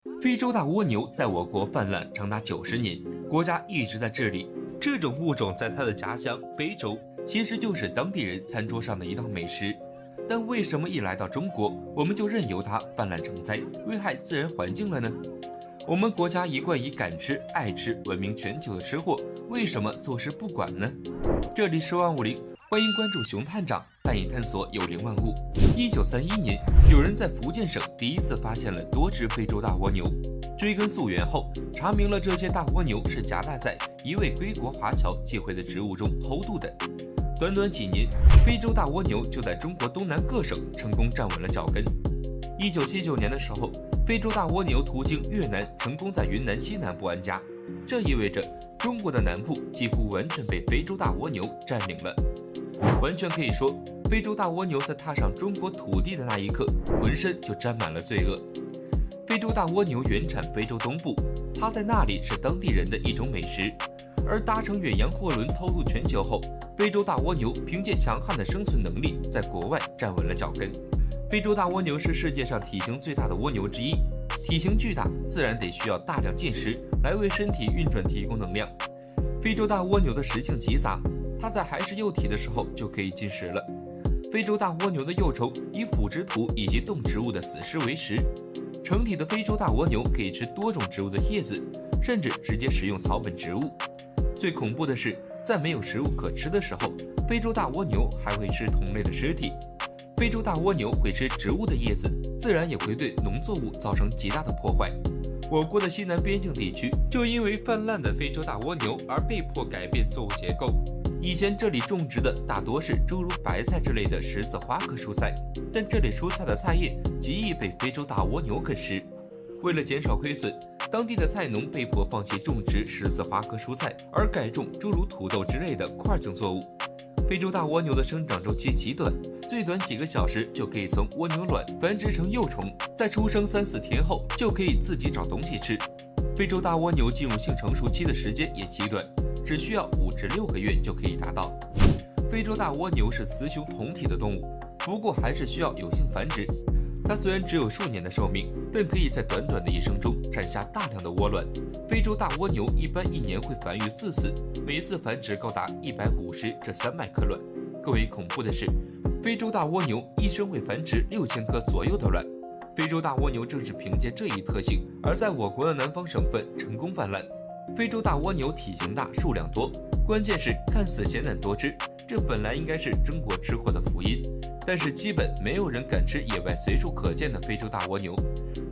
非洲大蜗牛在我国泛滥长达90年，国家一直在治理。这种物种在它的家乡非洲，其实就是当地人餐桌上的一道美食。但为什么一来到中国，我们就任由它泛滥成灾，危害自然环境了呢？我们国家一贯以敢吃、爱吃闻名全球的吃货，为什么坐视不管呢？这里是万物灵，欢迎关注熊探长，带你探索有灵万物。1931年，有人在福建省第一次发现了多只非洲大蜗牛。追根溯源后，查明了这些大蜗牛是夹带在一位归国华侨寄回的植物中偷渡的。短短几年，非洲大蜗牛就在中国东南各省成功站稳了脚跟。1979年的时候，非洲大蜗牛途经越南，成功在云南西南部安家。这意味着中国的南部几乎完全被非洲大蜗牛占领了。完全可以说，非洲大蜗牛在踏上中国土地的那一刻，浑身就沾满了罪恶。非洲大蜗牛原产非洲东部，它在那里是当地人的一种美食。而搭乘远洋货轮偷渡全球后，非洲大蜗牛凭借强悍的生存能力，在国外站稳了脚跟。非洲大蜗牛是世界上体型最大的蜗牛之一，体型巨大，自然得需要大量进食来为身体运转提供能量。非洲大蜗牛的食性极杂，它在还是幼体的时候就可以进食了。非洲大蜗牛的幼虫以腐殖土以及动植物的死尸为食，成体的非洲大蜗牛可以吃多种植物的叶子，甚至直接食用草本植物。最恐怖的是，在没有食物可吃的时候，非洲大蜗牛还会吃同类的尸体。非洲大蜗牛会吃植物的叶子，自然也会对农作物造成极大的破坏。我国的西南边境地区就因为泛滥的非洲大蜗牛而被迫改变作物结构。以前这里种植的大多是诸如白菜之类的十字花科蔬菜，但这类蔬菜的菜叶极易被非洲大蜗牛啃食。为了减少亏损，当地的菜农被迫放弃种植十字花科蔬菜，而改种诸如土豆之类的块茎作物。非洲大蜗牛的生长周期极短，最短几个小时就可以从蜗牛卵繁殖成幼虫，在出生3-4天后就可以自己找东西吃。非洲大蜗牛进入性成熟期的时间也极短，只需要5至6个月就可以达到。非洲大蜗牛是雌雄同体的动物，不过还是需要有性繁殖。它虽然只有数年的寿命，但可以在短短的一生中产下大量的窝卵。非洲大蜗牛一般1年会繁育4次，每次繁殖高达150至300颗卵。更为恐怖的是，非洲大蜗牛一生会繁殖6000颗左右的卵。非洲大蜗牛正是凭借这一特性，而在我国的南方省份成功泛滥。非洲大蜗牛体型大，数量多，关键是看似鲜嫩多汁，这本来应该是中国吃货的福音。但是基本没有人敢吃野外随处可见的非洲大蜗牛，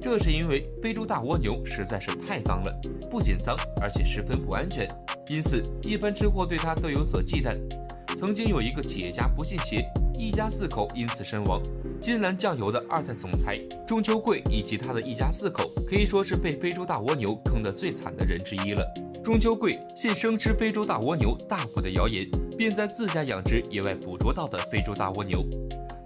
这是因为非洲大蜗牛实在是太脏了，不仅脏，而且十分不安全，因此一般吃货对它都有所忌惮。曾经有一个企业家不信邪，一家4口因此身亡。金兰酱油的2代总裁中秋贵以及他的一家4口，可以说是被非洲大蜗牛坑得最惨的人之一了。中秋贵信生吃非洲大蜗牛大补的谣言，便在自家养殖野外捕捉到的非洲大蜗牛。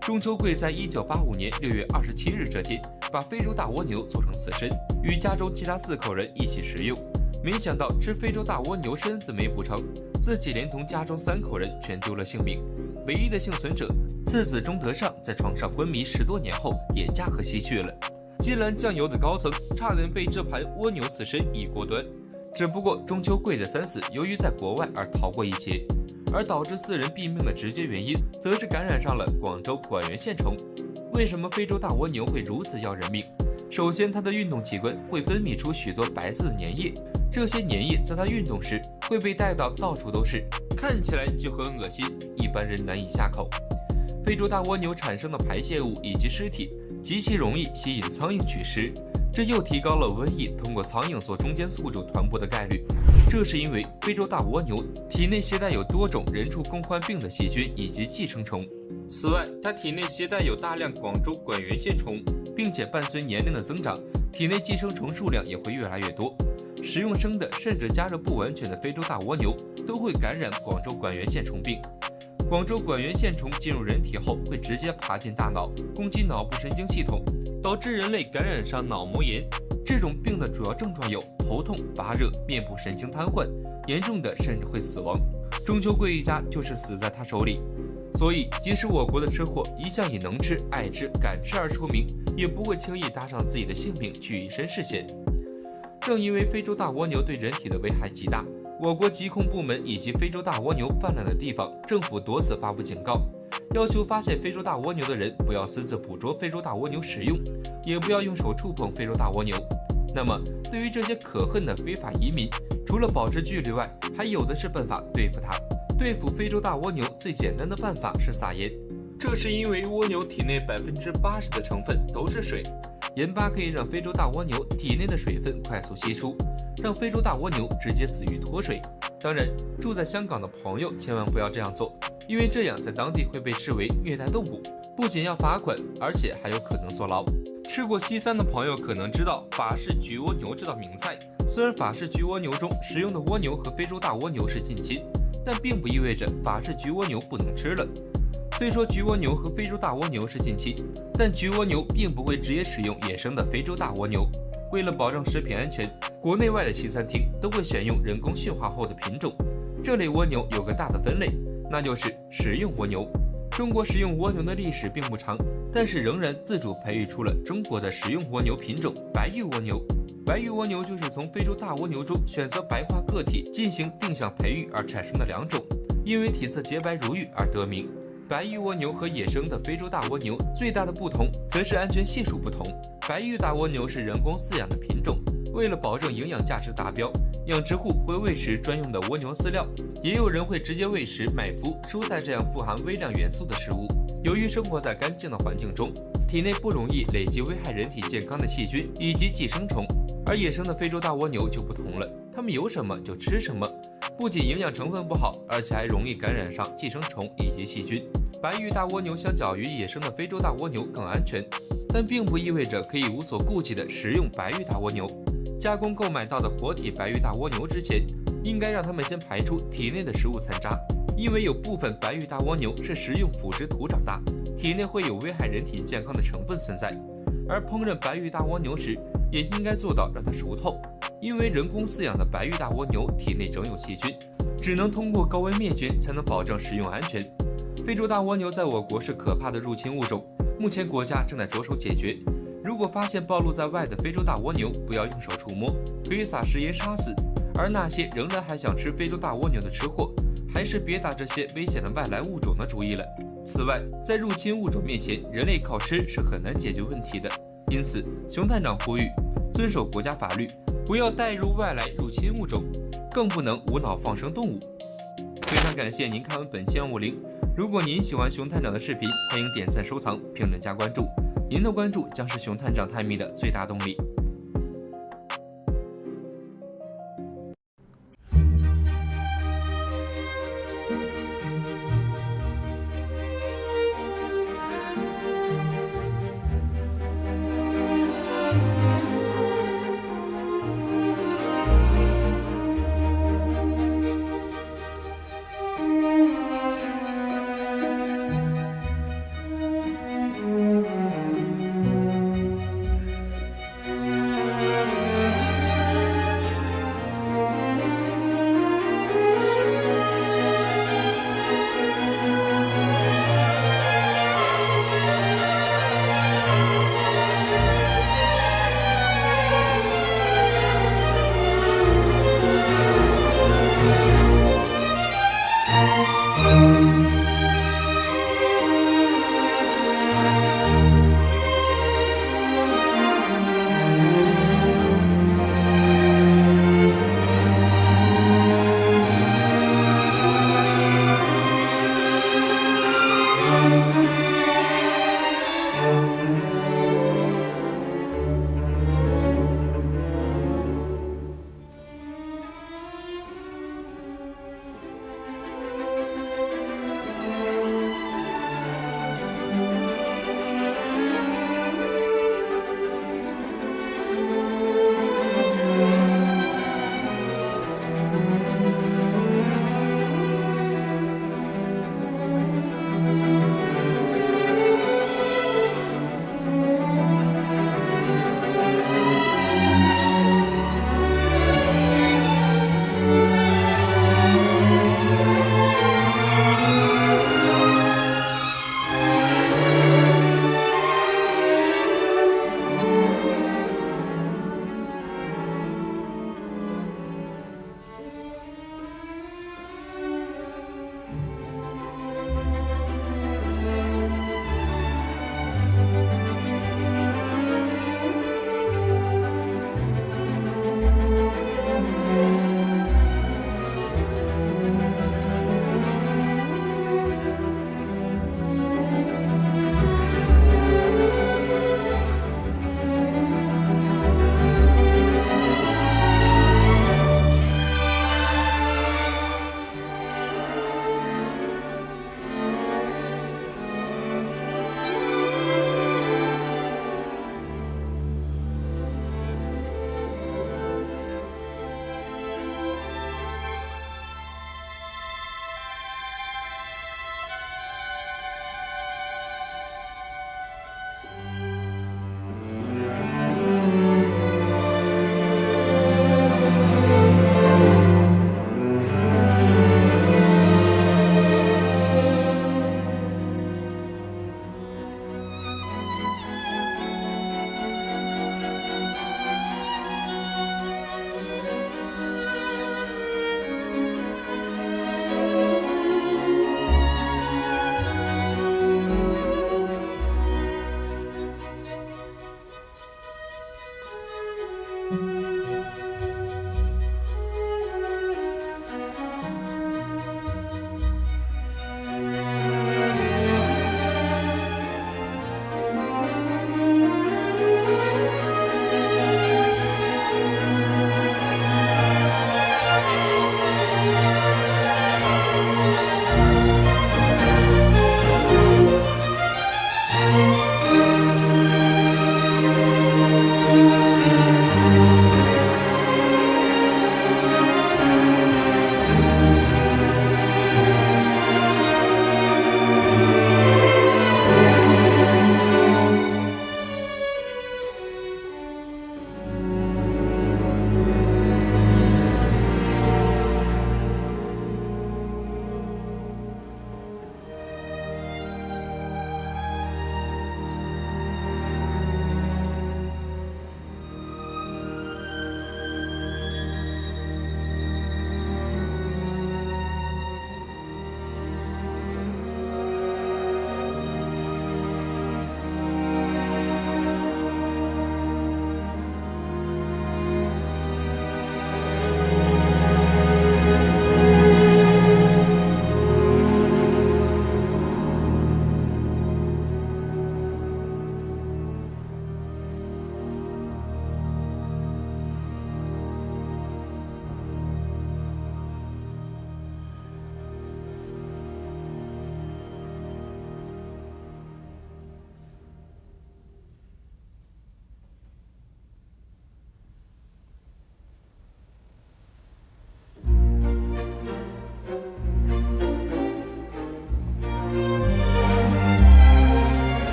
中秋贵在1985年6月27日这天，把非洲大蜗牛做成刺身，与家中其他4口人一起食用。没想到吃非洲大蜗牛身子没补成，自己连同家中3口人全丢了性命。唯一的幸存者次子钟德尚在床上昏迷10多年后也驾鹤西去了。金兰酱油的高层差点被这盘蜗牛刺身一锅端，只不过中秋贵的3死由于在国外而逃过一劫。而导致4人毙命的直接原因，则是感染上了广州管源线虫。为什么非洲大蜗牛会如此要人命？首先，它的运动器官会分泌出许多白色的粘液，这些粘液在它运动时会被带到到处都是，看起来就很恶心，一般人难以下口。非洲大蜗牛产生的排泄物以及尸体极其容易吸引苍蝇取食，这又提高了瘟疫通过苍蝇做中间宿主传播的概率。这是因为非洲大蜗牛体内携带有多种人畜共患病的细菌以及寄生虫，此外，它体内携带有大量广州管源线虫，并且伴随年龄的增长，体内寄生虫数量也会越来越多。食用生的甚至加热不完全的非洲大蜗牛都会感染广州管源线虫病。广州管源线虫进入人体后，会直接爬进大脑，攻击脑部神经系统，导致人类感染上脑膜炎。这种病的主要症状有头痛、发热、面部神经瘫痪，严重的甚至会死亡。中秋贵一家就是死在他手里。所以，即使我国的吃货一向以能吃、爱吃、敢吃而出名，也不会轻易搭上自己的性命去以身试险。正因为非洲大蜗牛对人体的危害极大，我国疾控部门以及非洲大蜗牛泛滥的地方，政府多次发布警告，要求发现非洲大蜗牛的人不要私自捕捉非洲大蜗牛食用，也不要用手触碰非洲大蜗牛。那么，对于这些可恨的非法移民，除了保持距离外，还有的是办法对付它。对付非洲大蜗牛最简单的办法是撒盐，这是因为蜗牛体内80%的成分都是水，盐巴可以让非洲大蜗牛体内的水分快速吸出，让非洲大蜗牛直接死于脱水。当然，住在香港的朋友千万不要这样做，因为这样在当地会被视为虐待动物，不仅要罚款，而且还有可能坐牢。吃过西餐的朋友可能知道法式焗蜗牛这道名菜，虽然法式焗蜗牛中食用的蜗牛和非洲大蜗牛是近亲，但并不意味着法式焗蜗牛不能吃了。虽说焗蜗牛和非洲大蜗牛是近亲，但焗蜗牛并不会直接使用野生的非洲大蜗牛。为了保证食品安全，国内外的西餐厅都会选用人工驯化后的品种。这类蜗牛有个大的分类，那就是食用蜗牛。中国食用蜗牛的历史并不长，但是仍然自主培育出了中国的食用蜗牛品种白玉蜗牛。白玉蜗牛就是从非洲大蜗牛中选择白化个体进行定向培育而产生的两种，因为体色洁白如玉而得名。白玉蜗牛和野生的非洲大蜗牛最大的不同则是安全系数不同。白玉大蜗牛是人工饲养的品种，为了保证营养价值达标，养殖户会喂食专用的蜗牛饲料，也有人会直接喂食麦麸、蔬菜这样富含微量元素的食物。由于生活在干净的环境中，体内不容易累积危害人体健康的细菌以及寄生虫，而野生的非洲大蜗牛就不同了，它们有什么就吃什么，不仅营养成分不好，而且还容易感染上寄生虫以及细菌。白玉大蜗牛相较于野生的非洲大蜗牛更安全，但并不意味着可以无所顾忌地食用白玉大蜗牛。加工购买到的活体白玉大蜗牛之前，应该让它们先排出体内的食物残渣，因为有部分白玉大蜗牛是食用腐殖土长大，体内会有危害人体健康的成分存在。而烹饪白玉大蜗牛时，也应该做到让它熟透，因为人工饲养的白玉大蜗牛体内仍有细菌，只能通过高温灭菌才能保证食用安全。非洲大蜗牛在我国是可怕的入侵物种，目前国家正在着手解决。如果发现暴露在外的非洲大蜗牛，不要用手触摸，可以撒食盐杀死。而那些仍然还想吃非洲大蜗牛的吃货，还是别打这些危险的外来物种的主意了。此外，在入侵物种面前，人类靠吃是很难解决问题的。因此，熊探长呼吁遵守国家法律，不要带入外来入侵物种，更不能无脑放生动物。非常感谢您看完本期150，如果您喜欢熊探长的视频，欢迎点赞、收藏、评论、加关注。您的关注将是熊探长探秘的最大动力。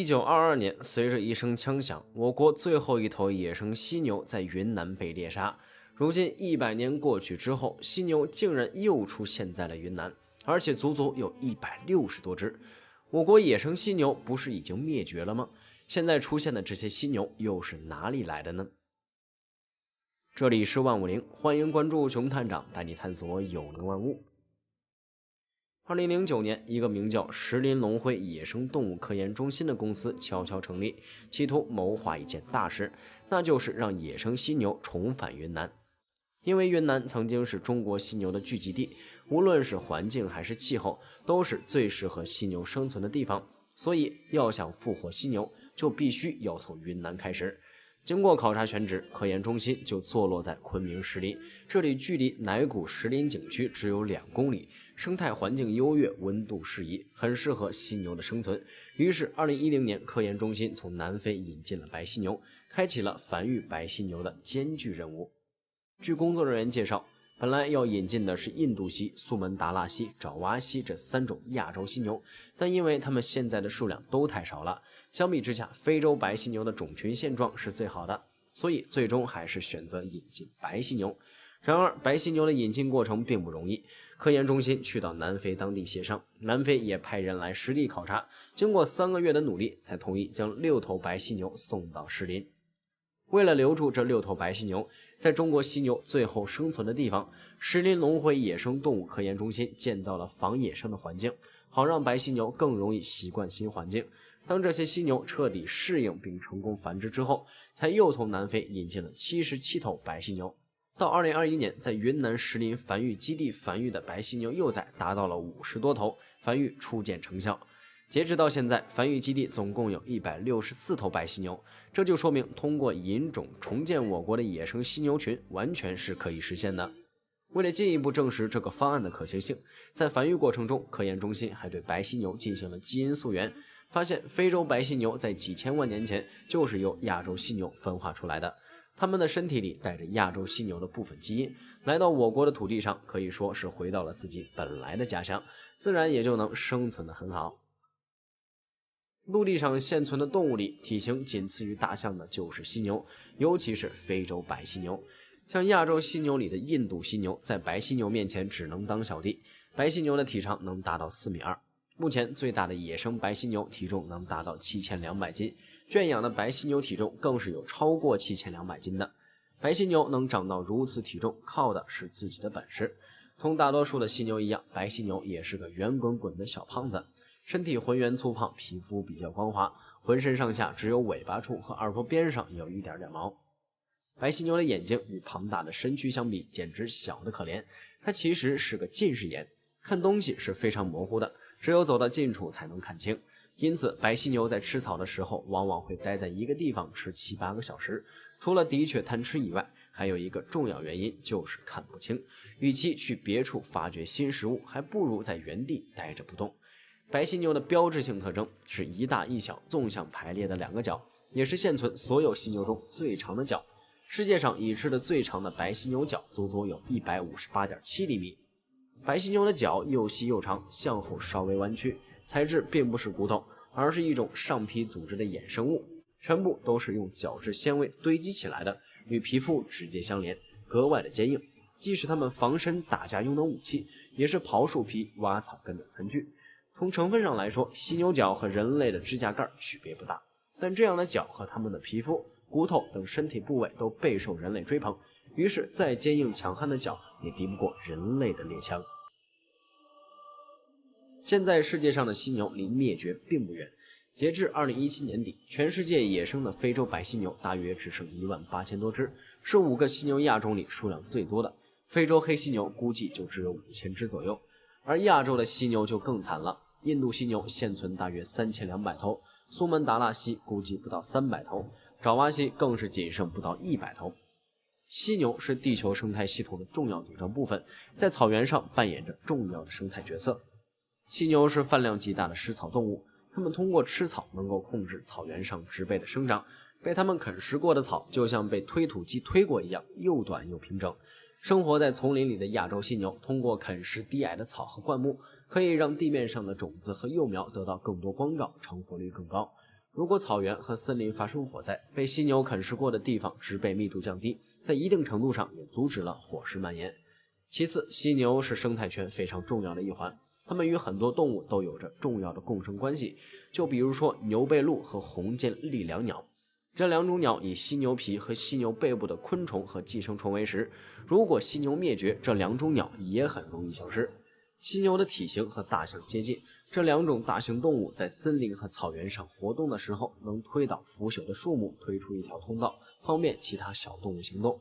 1922年，随着一声枪响，我国最后一头野生犀牛在云南被猎杀。如今100年过去之后，犀牛竟然又出现在了云南，而且足足有160多只。我国野生犀牛不是已经灭绝了吗？现在出现的这些犀牛又是哪里来的呢？这里是万物灵，欢迎关注熊探长带你探索有灵万物。2009年，一个名叫石林龙辉野生动物科研中心的公司悄悄成立，企图谋划一件大事，那就是让野生犀牛重返云南。因为云南曾经是中国犀牛的聚集地，无论是环境还是气候，都是最适合犀牛生存的地方，所以要想复活犀牛，就必须要从云南开始。经过考察选址，科研中心就坐落在昆明石林，这里距离乃古石林景区只有2公里，生态环境优越，温度适宜，很适合犀牛的生存。于是2010年，科研中心从南非引进了白犀牛，开启了繁育白犀牛的艰巨任务。据工作人员介绍，本来要引进的是印度犀、苏门答腊犀、爪哇犀这3种亚洲犀牛，但因为它们现在的数量都太少了，相比之下，非洲白犀牛的种群现状是最好的，所以最终还是选择引进白犀牛。然而，白犀牛的引进过程并不容易，科研中心去到南非当地协商，南非也派人来实地考察，经过3个月的努力，才同意将6头白犀牛送到石林。为了留住这6头白犀牛，在中国犀牛最后生存的地方，石林龙辉野生动物科研中心建造了防野生的环境，好让白犀牛更容易习惯新环境。当这些犀牛彻底适应并成功繁殖之后，才又从南非引进了77头白犀牛。到2021年，在云南石林繁育基地繁育的白犀牛幼崽达到了50多头，繁育初见成效。截止到现在，繁育基地总共有164头白犀牛，这就说明通过引种重建我国的野生犀牛群完全是可以实现的。为了进一步证实这个方案的可行性，在繁育过程中，科研中心还对白犀牛进行了基因溯源，发现非洲白犀牛在几千万年前就是由亚洲犀牛分化出来的，它们的身体里带着亚洲犀牛的部分基因，来到我国的土地上，可以说是回到了自己本来的家乡，自然也就能生存得很好。陆地上现存的动物里，体型仅次于大象的就是犀牛，尤其是非洲白犀牛。像亚洲犀牛里的印度犀牛，在白犀牛面前只能当小弟。白犀牛的体长能达到4.2米，目前最大的野生白犀牛体重能达到7200斤，圈养的白犀牛体重更是有超过7200斤的。白犀牛能长到如此体重，靠的是自己的本事。同大多数的犀牛一样，白犀牛也是个圆滚滚的小胖子。身体浑圆粗胖，皮肤比较光滑，浑身上下只有尾巴处和耳朵边上有一点毛。白犀牛的眼睛与庞大的身躯相比，简直小得可怜。它其实是个近视眼，看东西是非常模糊的，只有走到近处才能看清。因此，白犀牛在吃草的时候，往往会待在一个地方吃7、8个小时。除了的确贪吃以外，还有一个重要原因就是看不清。与其去别处发掘新食物，还不如在原地待着不动。白犀牛的标志性特征是一大一小纵向排列的2个角，也是现存所有犀牛中最长的角。世界上已知的最长的白犀牛角足足有158.7厘米。白犀牛的角又细又长，向后稍微弯曲，材质并不是骨头，而是一种上皮组织的衍生物，全部都是用角质纤维堆积起来的，与皮肤直接相连，格外的坚硬，既是它们防身打架用的武器，也是刨树皮、挖草根的盆具。从成分上来说，犀牛角和人类的指甲盖区别不大，但这样的角和它们的皮肤、骨头等身体部位都备受人类追捧，于是再坚硬强悍的角也敌不过人类的猎枪。现在世界上的犀牛离灭绝并不远，截至2017年底，全世界野生的非洲白犀牛大约只剩18000多只，是5个犀牛亚种里数量最多的。非洲黑犀牛估计就只有5000只左右，而亚洲的犀牛就更惨了。印度犀牛现存大约3200头，苏门答腊犀估计不到300头，爪哇犀更是仅剩不到100头。犀牛是地球生态系统的重要组成部分，在草原上扮演着重要的生态角色。犀牛是饭量极大的食草动物，它们通过吃草能够控制草原上植被的生长，被它们啃食过的草就像被推土机推过一样，又短又平整。生活在丛林里的亚洲犀牛通过啃食低矮的草和灌木，可以让地面上的种子和幼苗得到更多光照，成活率更高。如果草原和森林发生火灾，被犀牛啃食过的地方植被密度降低，在一定程度上也阻止了火势蔓延。其次，犀牛是生态圈非常重要的一环，它们与很多动物都有着重要的共生关系，就比如说牛背鹿和红箭丽梁鸟。这两种鸟以犀牛皮和犀牛背部的昆虫和寄生虫为食，如果犀牛灭绝，这两种鸟也很容易消失。犀牛的体型和大象接近，这两种大型动物在森林和草原上活动的时候，能推倒腐朽的树木，推出一条通道，方便其他小动物行动。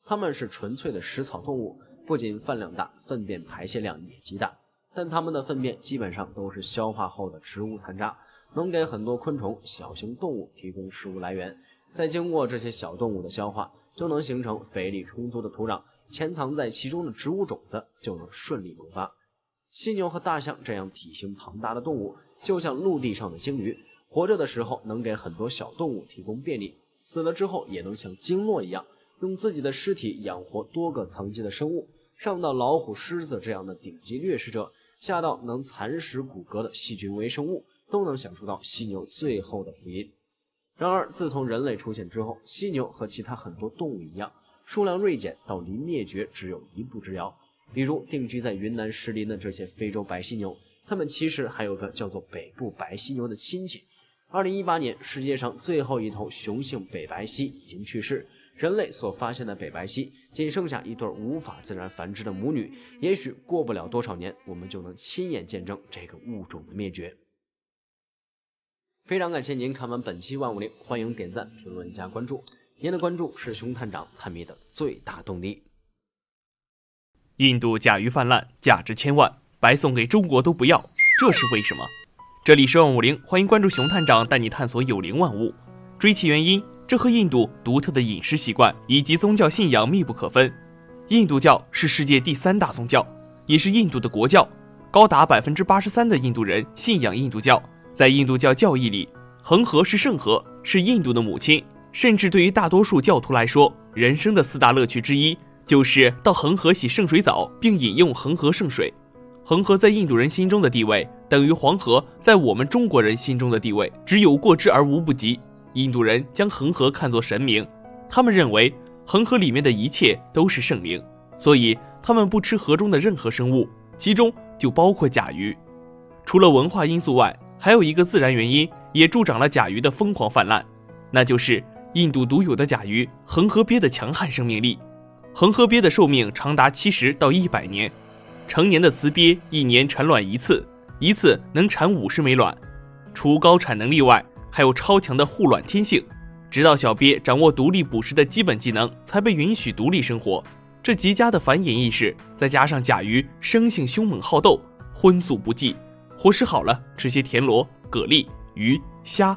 它们是纯粹的食草动物，不仅饭量大，粪便排泄量也极大，但它们的粪便基本上都是消化后的植物残渣，能给很多昆虫、小型动物提供食物来源。再经过这些小动物的消化，就能形成肥力充足的土壤，潜藏在其中的植物种子就能顺利萌发。犀牛和大象这样体型庞大的动物，就像陆地上的鲸鱼，活着的时候能给很多小动物提供便利，死了之后也能像鲸落一样，用自己的尸体养活多个层级的生物，上到老虎、狮子这样的顶级掠食者，下到能蚕食骨骼的细菌微生物，都能享受到犀牛最后的福音。然而，自从人类出现之后，犀牛和其他很多动物一样，数量锐减到离灭绝只有一步之遥。比如定居在云南石林的这些非洲白犀牛，它们其实还有个叫做北部白犀牛的亲戚。2018年，世界上最后一头雄性北白犀已经去世，人类所发现的北白犀仅剩下一对无法自然繁殖的母女，也许过不了多少年，我们就能亲眼见证这个物种的灭绝。非常感谢您看完本期万物灵，欢迎点赞、评论、加关注，您的关注是熊探长探秘的最大动力。印度甲鱼泛滥，价值千万，白送给中国都不要，这是为什么？这里是万物灵，欢迎关注熊探长带你探索有灵万物。追其原因，这和印度独特的饮食习惯以及宗教信仰密不可分。印度教是世界第3大宗教，也是印度的国教，高达83%的印度人信仰印度教。在印度教教义里，恒河是圣河，是印度的母亲，甚至对于大多数教徒来说，人生的4大乐趣之一就是到恒河洗圣水澡，并饮用恒河圣水。恒河在印度人心中的地位，等于黄河在我们中国人心中的地位，只有过之而无不及。印度人将恒河看作神明，他们认为恒河里面的一切都是圣灵，所以他们不吃河中的任何生物，其中就包括甲鱼。除了文化因素外，还有一个自然原因也助长了甲鱼的疯狂泛滥，那就是印度独有的甲鱼恒河鳖的强悍生命力。恒河鳖的寿命长达70到100年，成年的雌鳖1年产卵一次，一次能产50枚卵。除高产能力外，还有超强的护卵天性，直到小鳖掌握独立捕食的基本技能，才被允许独立生活。这极佳的繁衍意识，再加上甲鱼生性凶猛好斗，荤素不忌，伙食好了吃些田螺、蛤蜊、鱼、虾，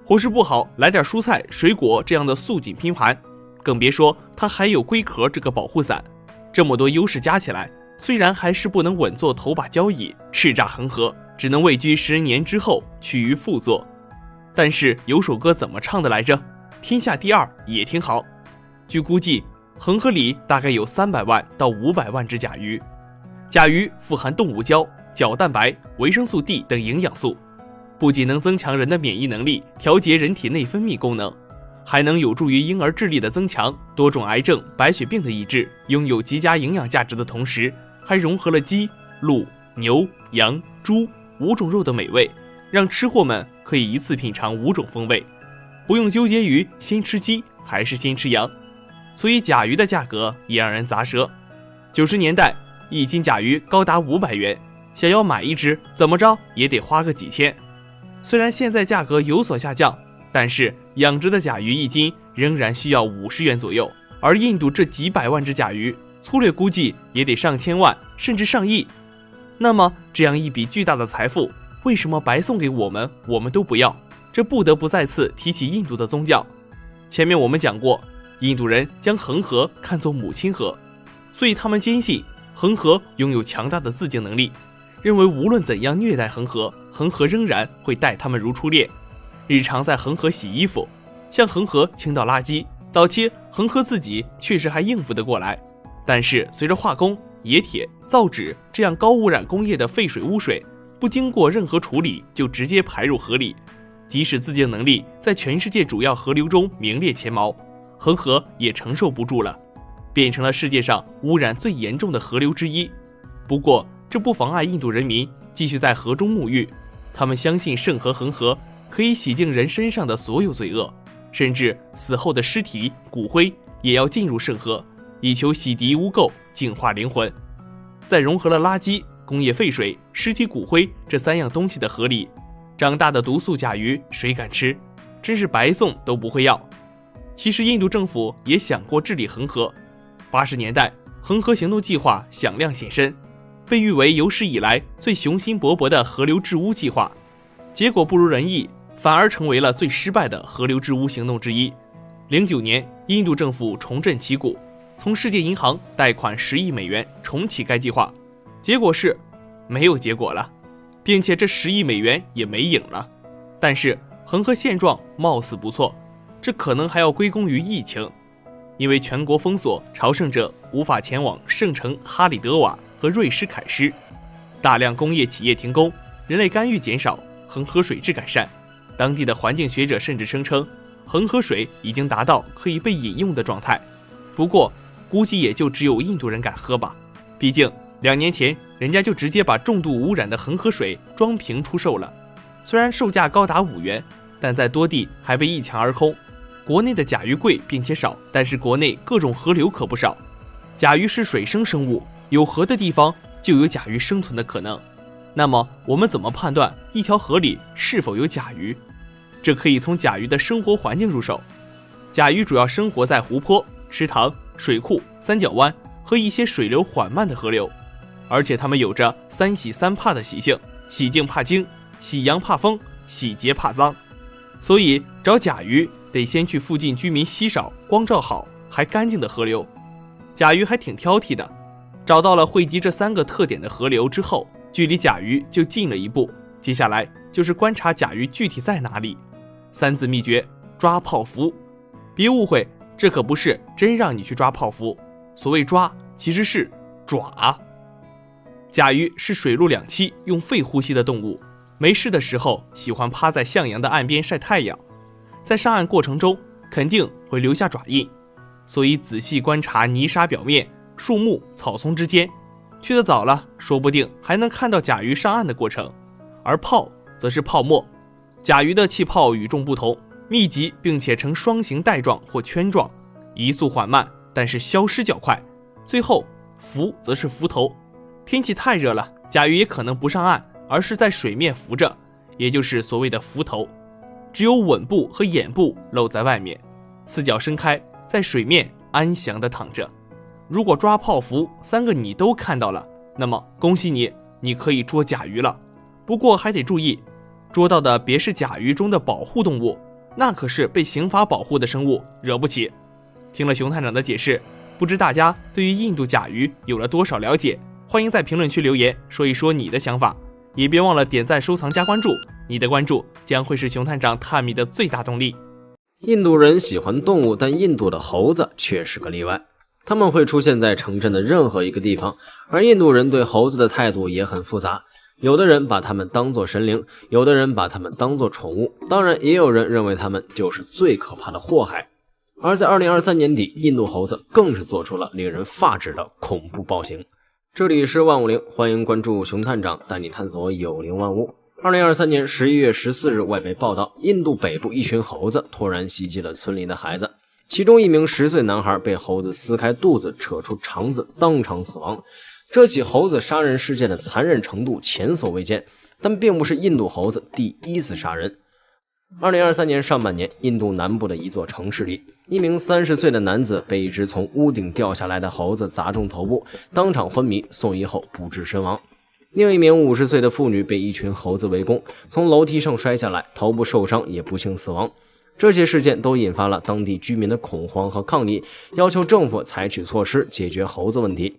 伙食不好来点蔬菜、水果这样的素锦拼盘。更别说它还有龟壳这个保护伞，这么多优势加起来，虽然还是不能稳坐头把交椅，叱咤恒河，只能位居10年之后，趋于副座。但是有首歌怎么唱的来着？天下第2也挺好。据估计，恒河里大概有300万到500万只甲鱼。甲鱼富含动物胶、角蛋白、维生素 D 等营养素，不仅能增强人的免疫能力，调节人体内分泌功能，还能有助于婴儿智力的增强、多种癌症、白血病的抑制。拥有极佳营养价值的同时，还融合了鸡、鹿、牛、羊、猪5种肉的美味，让吃货们可以一次品尝5种风味，不用纠结于先吃鸡还是先吃羊。所以甲鱼的价格也让人咂舌。90年代1斤甲鱼高达500元，想要买一只怎么着也得花个几千。虽然现在价格有所下降，但是养殖的甲鱼1斤仍然需要50元左右，而印度这几百万只甲鱼，粗略估计也得上千万甚至上亿。那么这样一笔巨大的财富，为什么白送给我们，我们都不要？这不得不再次提起印度的宗教。前面我们讲过，印度人将恒河看作母亲河，所以他们坚信恒河拥有强大的自净能力，认为无论怎样虐待恒河，恒河仍然会待他们如初恋。日常在恒河洗衣服，向恒河倾倒垃圾。早期恒河自己确实还应付得过来，但是随着化工、冶铁、造纸这样高污染工业的废水污水，不经过任何处理就直接排入河里，即使自净能力在全世界主要河流中名列前茅，恒河也承受不住了，变成了世界上污染最严重的河流之一。不过，这不妨碍印度人民继续在河中沐浴，他们相信圣河恒河可以洗净人身上的所有罪恶，甚至死后的尸体、骨灰也要进入圣河，以求洗涤污垢、净化灵魂。在融合了垃圾、工业废水、尸体骨灰这3样东西的河里，长大的毒素甲鱼谁敢吃？真是白送都不会要。其实印度政府也想过治理恒河，80年代恒河行动计划响亮现身，被誉为有史以来最雄心勃勃的河流治污计划。结果不如人意，反而成为了最失败的河流治污行动之一。09年，印度政府重振旗鼓，从世界银行贷款10亿美元重启该计划，结果是没有结果了，并且这10亿美元也没影了。但是恒河现状貌似不错，这可能还要归功于疫情，因为全国封锁，朝圣者无法前往圣城哈里德瓦和瑞士凯诗，大量工业企业停工，人类干预减少，恒河水质改善。当地的环境学者甚至声称，恒河水已经达到可以被饮用的状态。不过估计也就只有印度人敢喝吧，毕竟2年前人家就直接把重度污染的恒河水装瓶出售了，虽然售价高达5元，但在多地还被一抢而空。国内的甲鱼贵并且少，但是国内各种河流可不少。甲鱼是水生生物，有河的地方就有甲鱼生存的可能。那么我们怎么判断一条河里是否有甲鱼？这可以从甲鱼的生活环境入手。甲鱼主要生活在湖泊、池塘、水库、三角湾和一些水流缓慢的河流，而且它们有着3洗3怕的习性，洗净怕精，洗阳怕风，洗洁怕脏。所以找甲鱼得先去附近居民稀少、光照好还干净的河流。甲鱼还挺挑剔的，找到了汇集这3个特点的河流之后，距离甲鱼就近了一步。接下来就是观察甲鱼具体在哪里。3字秘诀：抓泡芙。别误会，这可不是真让你去抓泡芙，所谓抓其实是爪。甲鱼是水陆两栖，用肺呼吸的动物，没事的时候喜欢趴在向阳的岸边晒太阳，在上岸过程中肯定会留下爪印，所以仔细观察泥沙表面、树木、草丛之间，去得早了，说不定还能看到甲鱼上岸的过程。而泡则是泡沫，甲鱼的气泡与众不同，密集并且呈双形带状或圈状，移速缓慢，但是消失较快。最后浮则是浮头，天气太热了，甲鱼也可能不上岸，而是在水面浮着，也就是所谓的浮头，只有吻部和眼部露在外面，四脚伸开，在水面安详地躺着。如果抓泡芙3个你都看到了，那么恭喜你，你可以捉甲鱼了。不过还得注意，捉到的别是甲鱼中的保护动物，那可是被刑法保护的生物，惹不起。听了熊探长的解释，不知大家对于印度甲鱼有了多少了解？欢迎在评论区留言说一说你的想法，也别忘了点赞、收藏、加关注，你的关注将会是熊探长探秘的最大动力。印度人喜欢动物，但印度的猴子却是个例外。他们会出现在城镇的任何一个地方，而印度人对猴子的态度也很复杂。有的人把它们当作神灵，有的人把它们当作宠物，当然也有人认为它们就是最可怕的祸害。而在2023年底，印度猴子更是做出了令人发指的恐怖暴行。这里是万物灵，欢迎关注熊探长，带你探索有灵万物。2023年11月14日，外媒报道，印度北部一群猴子突然袭击了村里的孩子，其中一名10岁男孩被猴子撕开肚子，扯出肠子，当场死亡。这起猴子杀人事件的残忍程度前所未见，但并不是印度猴子第一次杀人。2023年上半年，印度南部的一座城市里，一名30岁的男子被一只从屋顶掉下来的猴子砸中头部，当场昏迷，送医后不治身亡。另一名50岁的妇女被一群猴子围攻，从楼梯上摔下来，头部受伤，也不幸死亡。这些事件都引发了当地居民的恐慌和抗议，要求政府采取措施解决猴子问题。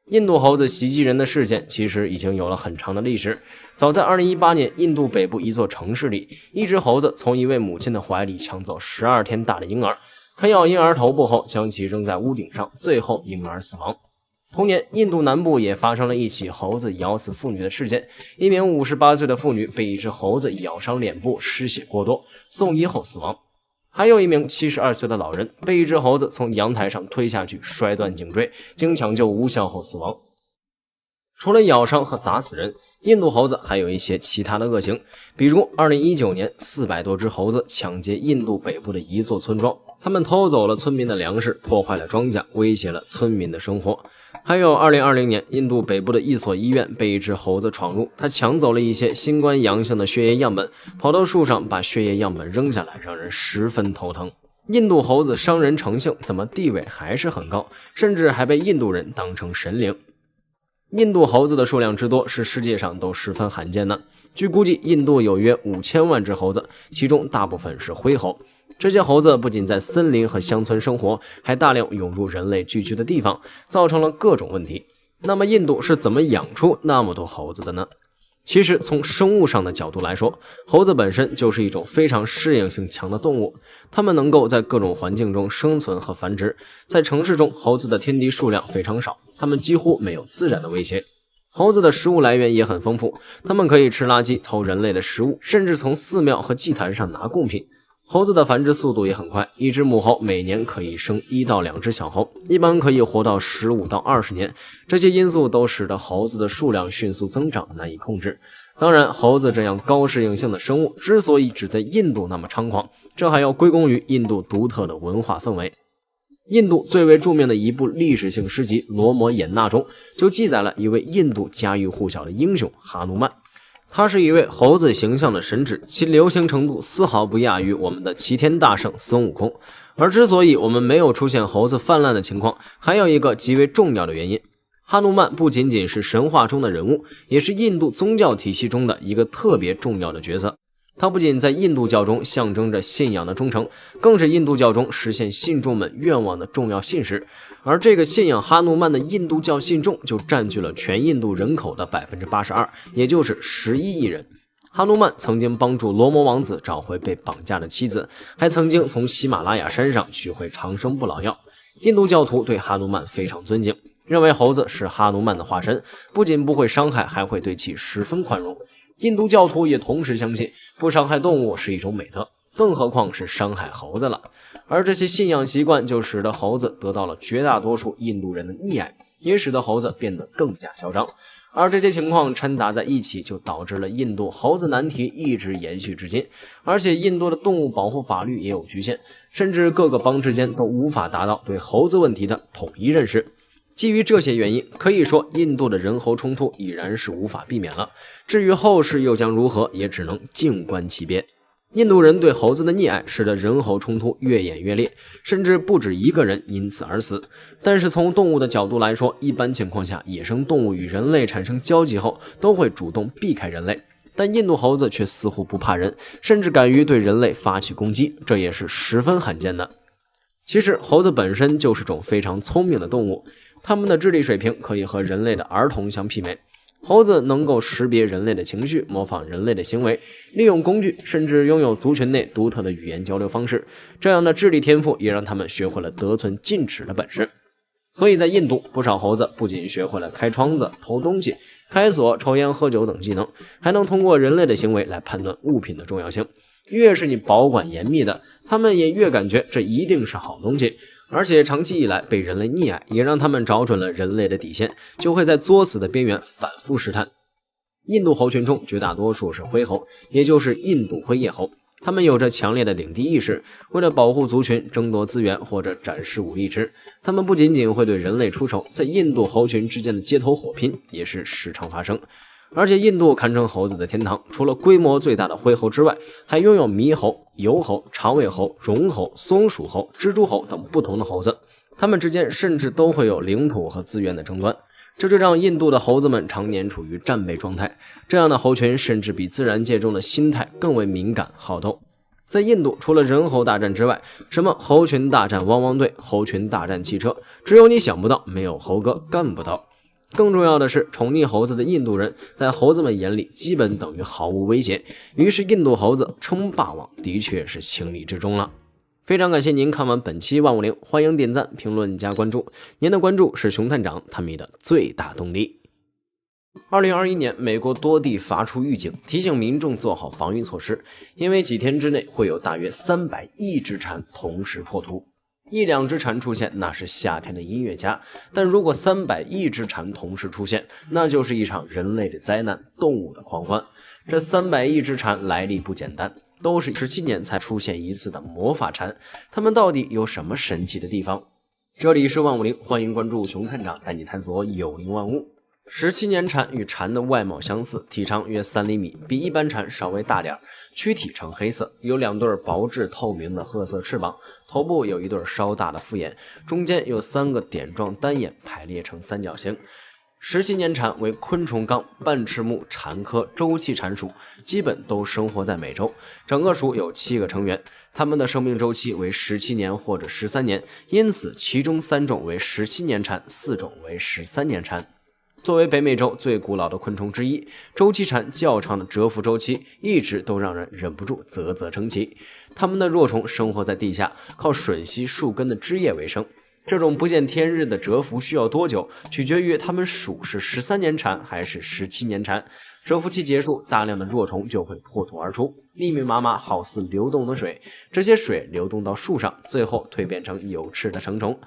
印度猴子袭击人的事件其实已经有了很长的历史。早在2018年，印度北部一座城市里，一只猴子从一位母亲的怀里抢走12天大的婴儿，啃咬婴儿头部后将其扔在屋顶上，最后婴儿死亡。同年，印度南部也发生了一起猴子咬死妇女的事件，一名58岁的妇女被一只猴子咬伤脸部，失血过多，送医后死亡。还有一名72岁的老人被一只猴子从阳台上推下去，摔断颈椎，经抢救无效后死亡。除了咬伤和砸死人，印度猴子还有一些其他的恶行，比如2019年400多只猴子抢劫印度北部的一座村庄，他们偷走了村民的粮食，破坏了庄稼，威胁了村民的生活。还有2020年，印度北部的一所医院被一只猴子闯入，它抢走了一些新冠阳性的血液样本，跑到树上把血液样本扔下来，让人十分头疼。印度猴子伤人成性，怎么地位还是很高，甚至还被印度人当成神灵。印度猴子的数量之多是世界上都十分罕见的。据估计，印度有约5000万只猴子，其中大部分是灰猴。这些猴子不仅在森林和乡村生活，还大量涌入人类聚居的地方，造成了各种问题。那么印度是怎么养出那么多猴子的呢？其实从生物上的角度来说，猴子本身就是一种非常适应性强的动物，它们能够在各种环境中生存和繁殖。在城市中，猴子的天敌数量非常少，它们几乎没有自然的威胁。猴子的食物来源也很丰富，它们可以吃垃圾、偷人类的食物，甚至从寺庙和祭坛上拿贡品。猴子的繁殖速度也很快，一只母猴每年可以生1到2只小猴，一般可以活到15到20年。这些因素都使得猴子的数量迅速增长，难以控制。当然，猴子这样高适应性的生物之所以只在印度那么猖狂，这还要归功于印度独特的文化氛围。印度最为著名的一部历史性诗集《罗摩衍那》中就记载了一位印度家喻户晓的英雄哈努曼。他是一位猴子形象的神祇，其流行程度丝毫不亚于我们的齐天大圣孙悟空。而之所以我们没有出现猴子泛滥的情况，还有一个极为重要的原因。哈努曼不仅仅是神话中的人物，也是印度宗教体系中的一个特别重要的角色。他不仅在印度教中象征着信仰的忠诚，更是印度教中实现信众们愿望的重要信使。而这个信仰哈努曼的印度教信众就占据了全印度人口的 82%， 也就是11亿人。哈努曼曾经帮助罗摩王子找回被绑架的妻子，还曾经从喜马拉雅山上取回长生不老药。印度教徒对哈努曼非常尊敬，认为猴子是哈努曼的化身，不仅不会伤害，还会对其十分宽容。印度教徒也同时相信不伤害动物是一种美德，更何况是伤害猴子了。而这些信仰习惯就使得猴子得到了绝大多数印度人的溺爱，也使得猴子变得更加嚣张。而这些情况掺杂在一起，就导致了印度猴子难题一直延续至今。而且印度的动物保护法律也有局限，甚至各个邦之间都无法达到对猴子问题的统一认识。基于这些原因，可以说印度的人猴冲突已然是无法避免了。至于后世又将如何，也只能静观其变。印度人对猴子的溺爱使得人猴冲突越演越烈，甚至不止一个人因此而死。但是从动物的角度来说，一般情况下，野生动物与人类产生交集后都会主动避开人类，但印度猴子却似乎不怕人，甚至敢于对人类发起攻击，这也是十分罕见的。其实猴子本身就是种非常聪明的动物，它们的智力水平可以和人类的儿童相媲美。猴子能够识别人类的情绪，模仿人类的行为，利用工具，甚至拥有族群内独特的语言交流方式。这样的智力天赋也让他们学会了得寸进尺的本事。所以在印度，不少猴子不仅学会了开窗子、偷东西、开锁、抽烟、喝酒等技能，还能通过人类的行为来判断物品的重要性。越是你保管严密的，他们也越感觉这一定是好东西。而且长期以来被人类溺爱，也让他们找准了人类的底线，就会在作死的边缘反复试探。印度猴群中绝大多数是灰猴，也就是印度灰叶猴，他们有着强烈的领地意识，为了保护族群争夺资源或者展示武力值。他们不仅仅会对人类出手，在印度猴群之间的街头火拼也是时常发生。而且印度堪称猴子的天堂，除了规模最大的灰猴之外，还拥有猕猴、疣猴、长尾猴、绒猴、松鼠猴、蜘蛛猴等不同的猴子，它们之间甚至都会有领土和资源的争端，这就让印度的猴子们常年处于战备状态。这样的猴群甚至比自然界中的心态更为敏感好斗。在印度，除了人猴大战之外，什么猴群大战汪汪队、猴群大战汽车，只有你想不到，没有猴哥干不到。更重要的是，宠溺猴子的印度人在猴子们眼里基本等于毫无威胁，于是印度猴子称霸王的确是情理之中了。非常感谢您看完本期万物灵，欢迎点赞、评论加关注，您的关注是熊探长探秘的最大动力。2021年，美国多地发出预警，提醒民众做好防御措施，因为几天之内会有大约300亿只蝉同时破土。1、2只蝉出现，那是夏天的音乐家；但如果300亿只蝉同时出现，那就是一场人类的灾难，动物的狂欢。这300亿只蝉来历不简单，都是17年才出现一次的魔法蝉，它们到底有什么神奇的地方？这里是万物灵，欢迎关注熊探长带你探索有灵万物。17年蝉与蝉的外貌相似，体长约3厘米，比一般蝉稍微大点，躯体呈黑色，有2对薄质透明的褐色翅膀，头部有1对稍大的复眼，中间有3个点状单眼排列成三角形。17年蝉为昆虫纲半翅目蝉科周期蝉属，基本都生活在美洲。整个属有7个成员，它们的生命周期为17年或者13年，因此其中3种为17年蝉，4种为13年蝉。作为北美洲最古老的昆虫之一，周期蝉较长的蛰伏周期一直都让人忍不住啧啧称奇。它们的若虫生活在地下，靠吮吸树根的枝叶为生。这种不见天日的蛰伏需要多久，取决于它们属是13年蝉还是17年蝉。蛰伏期结束，大量的若虫就会破土而出，密密麻麻，好似流动的水。这些水流动到树上，最后蜕变成有翅的成虫。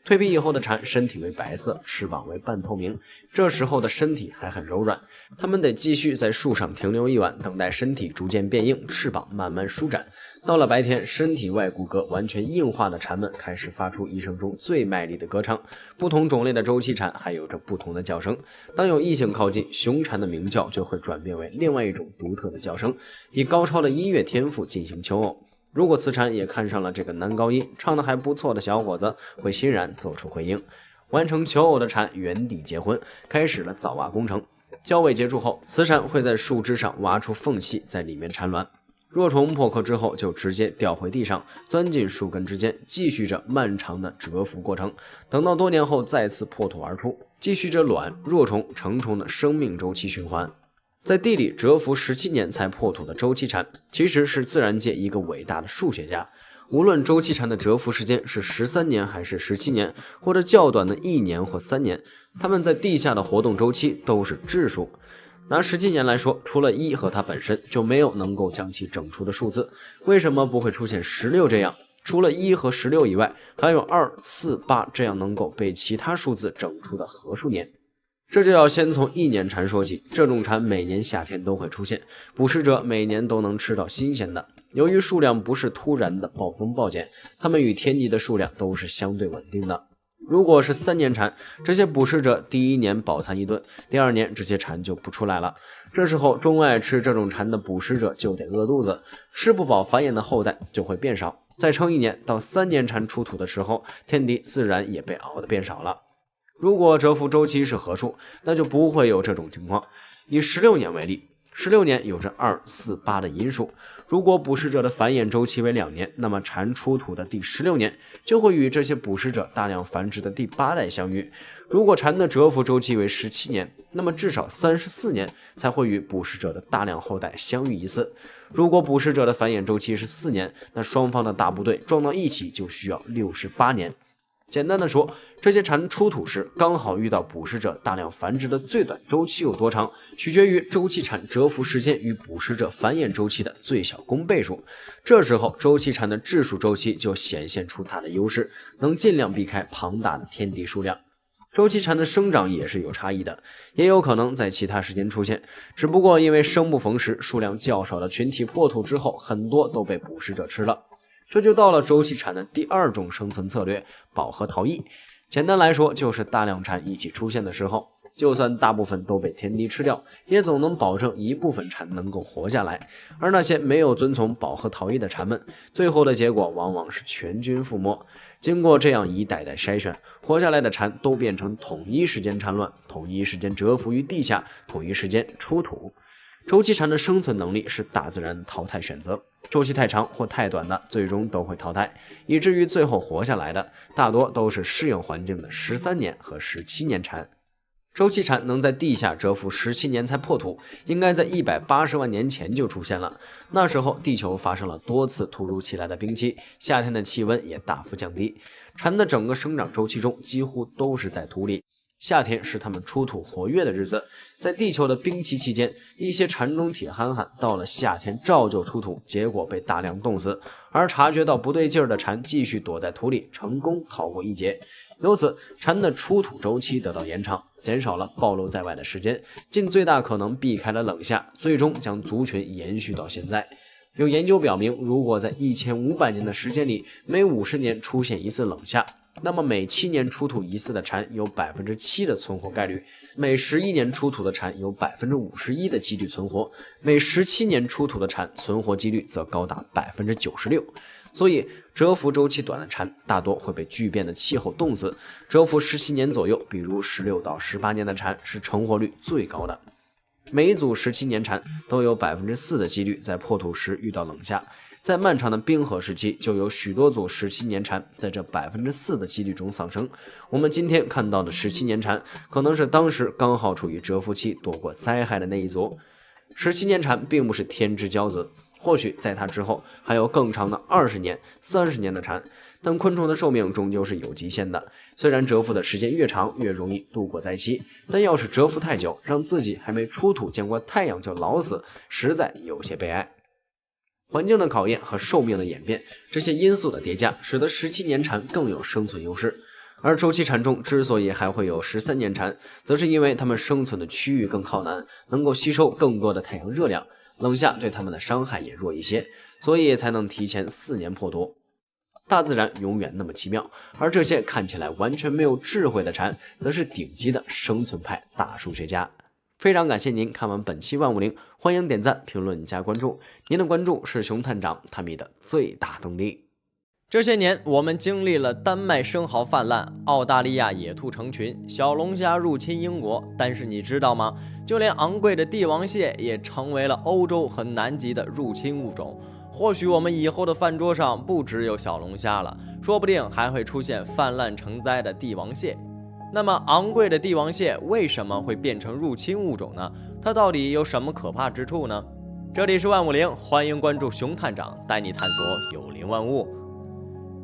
蜕皮以后的蝉身体为白色，翅膀为半透明，这时候的身体还很柔软，它们得继续在树上停留1晚，等待身体逐渐变硬，翅膀慢慢舒展。到了白天，身体外骨骼完全硬化的蝉们开始发出一生中最卖力的歌唱。不同种类的周期蝉还有着不同的叫声，当有异性靠近，雄蝉的鸣叫就会转变为另外一种独特的叫声，以高超的音乐天赋进行求偶。如果雌蝉也看上了这个男高音唱得还不错的小伙子，会欣然做出回应。完成求偶的蝉原地结婚，开始了早挖工程。交尾结束后，雌蝉会在树枝上挖出缝隙，在里面产卵。若虫破壳之后，就直接掉回地上，钻进树根之间，继续着漫长的蛰伏过程。等到多年后再次破土而出，继续着卵、若虫、成虫的生命周期循环。在地里蛰伏17年才破土的周期蝉，其实是自然界一个伟大的数学家。无论周期蝉的蛰伏时间是13年还是17年，或者较短的1年或3年，它们在地下的活动周期都是质数。拿17年来说，除了1和它本身，就没有能够将其整出的数字。为什么不会出现16这样？除了1和16以外，还有2、4、8这样能够被其他数字整出的合数年。这就要先从1年蝉说起，这种蝉每年夏天都会出现，捕食者每年都能吃到新鲜的。由于数量不是突然的暴增暴减，它们与天敌的数量都是相对稳定的。如果是3年蝉，这些捕食者第1年饱餐1顿，第2年这些蝉就不出来了。这时候钟爱吃这种蝉的捕食者就得饿肚子，吃不饱繁衍的后代就会变少。再撑1年，到3年蝉出土的时候，天敌自然也被熬得变少了。如果蛰伏周期是合数，那就不会有这种情况。以16年为例，16年有着2、4、8的因数。如果捕食者的繁衍周期为2年，那么蝉出土的第16年就会与这些捕食者大量繁殖的第8代相遇。如果蝉的蛰伏周期为17年，那么至少34年才会与捕食者的大量后代相遇一次。如果捕食者的繁衍周期是4年，那双方的大部队撞到一起就需要68年。简单的说，这些蝉出土时刚好遇到捕食者大量繁殖的最短周期有多长，取决于周期蝉蛰伏时间与捕食者繁衍周期的最小公倍数。这时候周期蝉的质数周期就显现出它的优势，能尽量避开庞大的天敌数量。周期蝉的生长也是有差异的，也有可能在其他时间出现，只不过因为生不逢时，数量较少的群体破土之后，很多都被捕食者吃了。这就到了周期蝉的第2种生存策略——饱和逃逸。简单来说，就是大量蝉一起出现的时候，就算大部分都被天敌吃掉，也总能保证一部分蝉能够活下来。而那些没有遵从饱和逃逸的蝉们，最后的结果往往是全军覆没。经过这样一代代筛选，活下来的蝉都变成统一时间产卵，统一时间蛰伏于地下，统一时间出土。周期蝉的生存能力是大自然的淘汰选择，周期太长或太短的最终都会淘汰，以至于最后活下来的大多都是适应环境的13年和17年蝉。周期蝉能在地下蛰伏17年才破土，应该在180万年前就出现了。那时候地球发生了多次突如其来的冰期，夏天的气温也大幅降低。蝉的整个生长周期中几乎都是在土里，夏天是它们出土活跃的日子。在地球的冰期期间，一些蝉中铁憨憨到了夏天照旧出土，结果被大量冻死，而察觉到不对劲儿的蝉继续躲在土里，成功逃过一劫。由此，蝉的出土周期得到延长，减少了暴露在外的时间，尽最大可能避开了冷夏，最终将族群延续到现在。有研究表明，如果在1500年的时间里，每50年出现一次冷夏，那么每7年出土一次的蝉有 7% 的存活概率，每11年出土的蝉有 51% 的几率存活，每17年出土的蝉存活几率则高达 96%。所以蛰伏周期短的蝉大多会被巨变的气候冻死，蛰伏17年左右，比如16到18年的蝉是成活率最高的。每一组17年蝉都有 4% 的几率在破土时遇到冷夏，在漫长的冰河时期，就有许多组17年蝉在这 4% 的几率中丧生。我们今天看到的17年蝉，可能是当时刚好处于蛰伏期躲过灾害的那一组。17年蝉并不是天之骄子，或许在它之后还有更长的20年、30年的蝉，但昆虫的寿命终究是有极限的。虽然蛰伏的时间越长，越容易度过灾期，但要是蛰伏太久，让自己还没出土见过太阳就老死，实在有些悲哀。环境的考验和寿命的演变，这些因素的叠加，使得17年蝉更有生存优势。而周期蝉中之所以还会有13年蝉，则是因为它们生存的区域更靠南，能够吸收更多的太阳热量，冷夏对它们的伤害也弱一些，所以才能提前4年破土。大自然永远那么奇妙，而这些看起来完全没有智慧的蝉，则是顶级的生存派大数学家。非常感谢您看完本期万物灵，欢迎点赞、评论、加关注，您的关注是熊探长探秘的最大动力。这些年，我们经历了丹麦生蚝泛滥、澳大利亚野兔成群、小龙虾入侵英国，但是你知道吗？就连昂贵的帝王蟹也成为了欧洲和南极的入侵物种。或许我们以后的饭桌上不只有小龙虾了，说不定还会出现泛滥成灾的帝王蟹。那么昂贵的帝王蟹为什么会变成入侵物种呢？它到底有什么可怕之处呢？这里是万物灵，欢迎关注熊探长，带你探索有灵万物。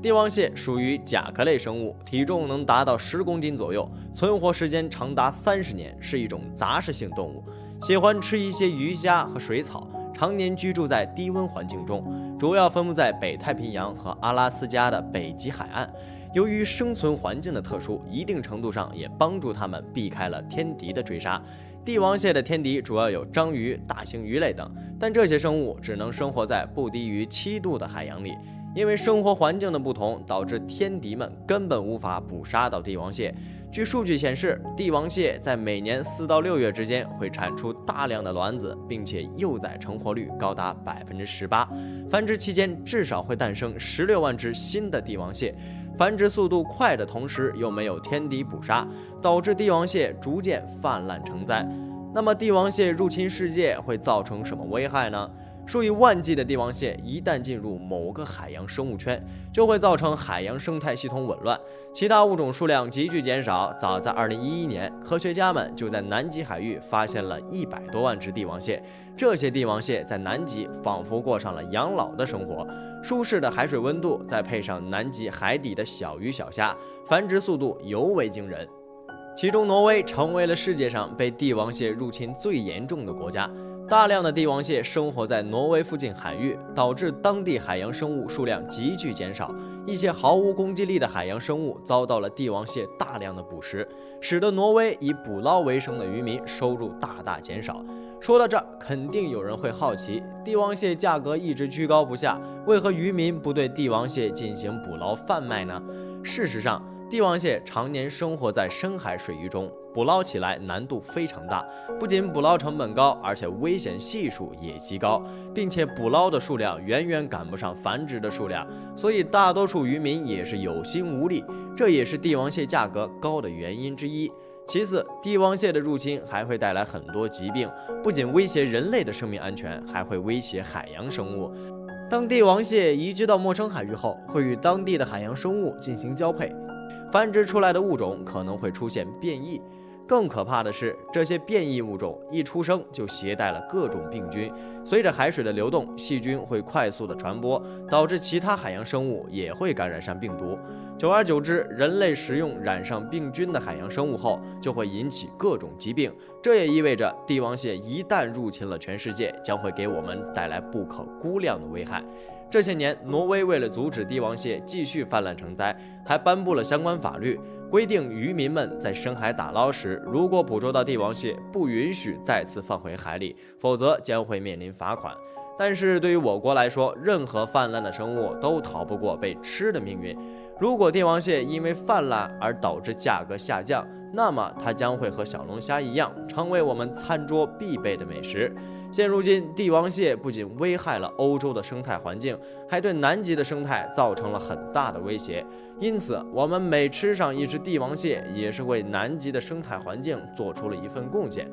帝王蟹属于甲壳类生物，体重能达到10公斤左右，存活时间长达30年，是一种杂食性动物，喜欢吃一些鱼虾和水草，常年居住在低温环境中，主要分布在北太平洋和阿拉斯加的北极海岸。由于生存环境的特殊，一定程度上也帮助它们避开了天敌的追杀。帝王蟹的天敌主要有章鱼、大型鱼类等，但这些生物只能生活在不低于7度的海洋里。因为生活环境的不同，导致天敌们根本无法捕杀到帝王蟹。据数据显示，帝王蟹在每年4到6月之间会产出大量的卵子，并且幼崽成活率高达 18%。繁殖期间至少会诞生16万只新的帝王蟹。繁殖速度快的同时又没有天敌捕杀，导致帝王蟹逐渐泛滥成灾。那么帝王蟹入侵世界会造成什么危害呢？数以万计的帝王蟹一旦进入某个海洋生物圈，就会造成海洋生态系统紊乱，其他物种数量急剧减少。早在2011年，科学家们就在南极海域发现了100多万只帝王蟹。这些帝王蟹在南极仿佛过上了养老的生活，舒适的海水温度，再配上南极海底的小鱼小虾，繁殖速度尤为惊人。其中，挪威成为了世界上被帝王蟹入侵最严重的国家。大量的帝王蟹生活在挪威附近海域，导致当地海洋生物数量急剧减少。一些毫无攻击力的海洋生物遭到了帝王蟹大量的捕食，使得挪威以捕捞为生的渔民收入大大减少。说到这，肯定有人会好奇，帝王蟹价格一直居高不下，为何渔民不对帝王蟹进行捕捞贩卖呢？事实上，帝王蟹常年生活在深海水域中，捕捞起来难度非常大，不仅捕捞成本高，而且危险系数也极高，并且捕捞的数量远远赶不上繁殖的数量，所以大多数渔民也是有心无力，这也是帝王蟹价格高的原因之一。其次，帝王蟹的入侵还会带来很多疾病，不仅威胁人类的生命安全，还会威胁海洋生物。当帝王蟹移居到陌生海域后，会与当地的海洋生物进行交配，繁殖出来的物种可能会出现变异。更可怕的是，这些变异物种一出生就携带了各种病菌，随着海水的流动，细菌会快速的传播，导致其他海洋生物也会感染上病毒。久而久之，人类食用染上病菌的海洋生物后，就会引起各种疾病。这也意味着帝王蟹一旦入侵了全世界，将会给我们带来不可估量的危害。这些年，挪威为了阻止帝王蟹继续泛滥成灾，还颁布了相关法律，规定渔民们在深海打捞时，如果捕捉到帝王蟹，不允许再次放回海里，否则将会面临罚款。但是对于我国来说，任何泛滥的生物都逃不过被吃的命运。如果帝王蟹因为泛滥而导致价格下降，那么它将会和小龙虾一样，成为我们餐桌必备的美食。现如今，帝王蟹不仅危害了欧洲的生态环境，还对南极的生态造成了很大的威胁。因此，我们每吃上一只帝王蟹，也是为南极的生态环境做出了一份贡献。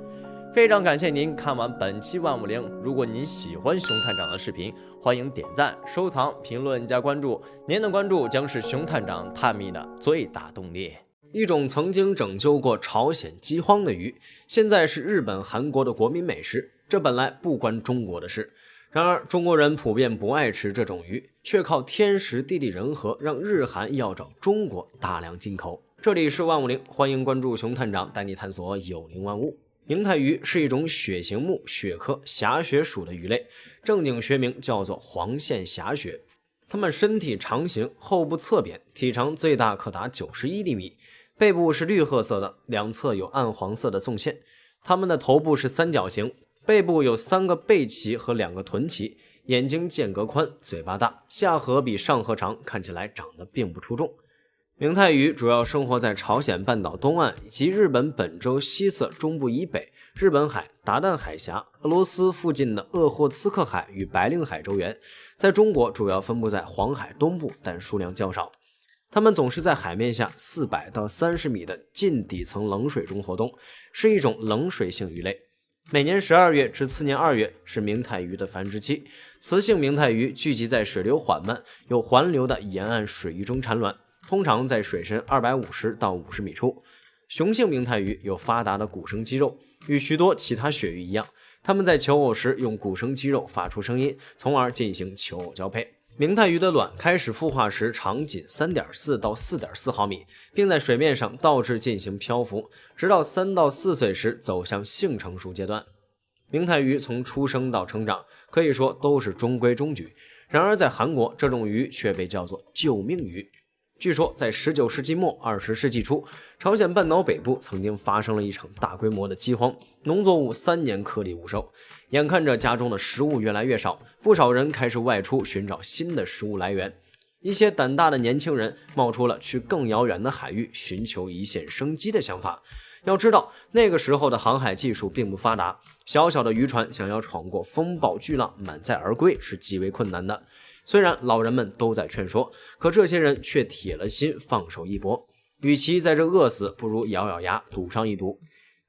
非常感谢您看完本期万物灵。如果您喜欢熊探长的视频，欢迎点赞、收藏、评论加关注。您的关注将是熊探长探秘的最大动力。一种曾经拯救过朝鲜饥荒的鱼，现在是日本、韩国的国民美食。这本来不关中国的事，然而中国人普遍不爱吃这种鱼，却靠天时地利人和，让日韩要找中国大量进口。这里是万物灵，欢迎关注熊探长，带你探索有灵万物。明太鱼是一种血形目血科霞血属的鱼类，正经学名叫做黄线霞血。它们身体长形，后部侧扁，体长最大可达91厘米，背部是绿褐色的，两侧有暗黄色的纵线。它们的头部是三角形，背部有3个背鳍和2个臀鳍，眼睛间隔宽，嘴巴大，下颌比上颌长，看起来长得并不出众。明太鱼主要生活在朝鲜半岛东岸及日本本州西侧中部以北、日本海、达旦海峡、俄罗斯附近的鄂霍次克海与白令海周缘。在中国主要分布在黄海东部，但数量较少。它们总是在海面下400到30米的近底层冷水中活动，是一种冷水性鱼类。每年12月至次年2月是明太鱼的繁殖期，雌性明太鱼聚集在水流缓慢、有环流的沿岸水域中产卵，通常在水深250到50米处。雄性明太鱼有发达的鼓声肌肉，与许多其他鳕鱼一样，它们在求偶时用鼓声肌肉发出声音，从而进行求偶交配。明太鱼的卵开始孵化时长仅 3.4 到 4.4 毫米，并在水面上倒置进行漂浮，直到3到4岁时走向性成熟阶段。明太鱼从出生到成长可以说都是中规中矩，然而在韩国，这种鱼却被叫做救命鱼。据说在19世纪末20世纪初，朝鲜半岛北部曾经发生了一场大规模的饥荒，农作物3年颗粒无收。眼看着家中的食物越来越少，不少人开始外出寻找新的食物来源。一些胆大的年轻人冒出了去更遥远的海域寻求一线生机的想法。要知道，那个时候的航海技术并不发达，小小的渔船想要闯过风暴巨浪满载而归是极为困难的。虽然老人们都在劝说，可这些人却铁了心放手一搏，与其在这饿死，不如咬咬牙赌上一赌。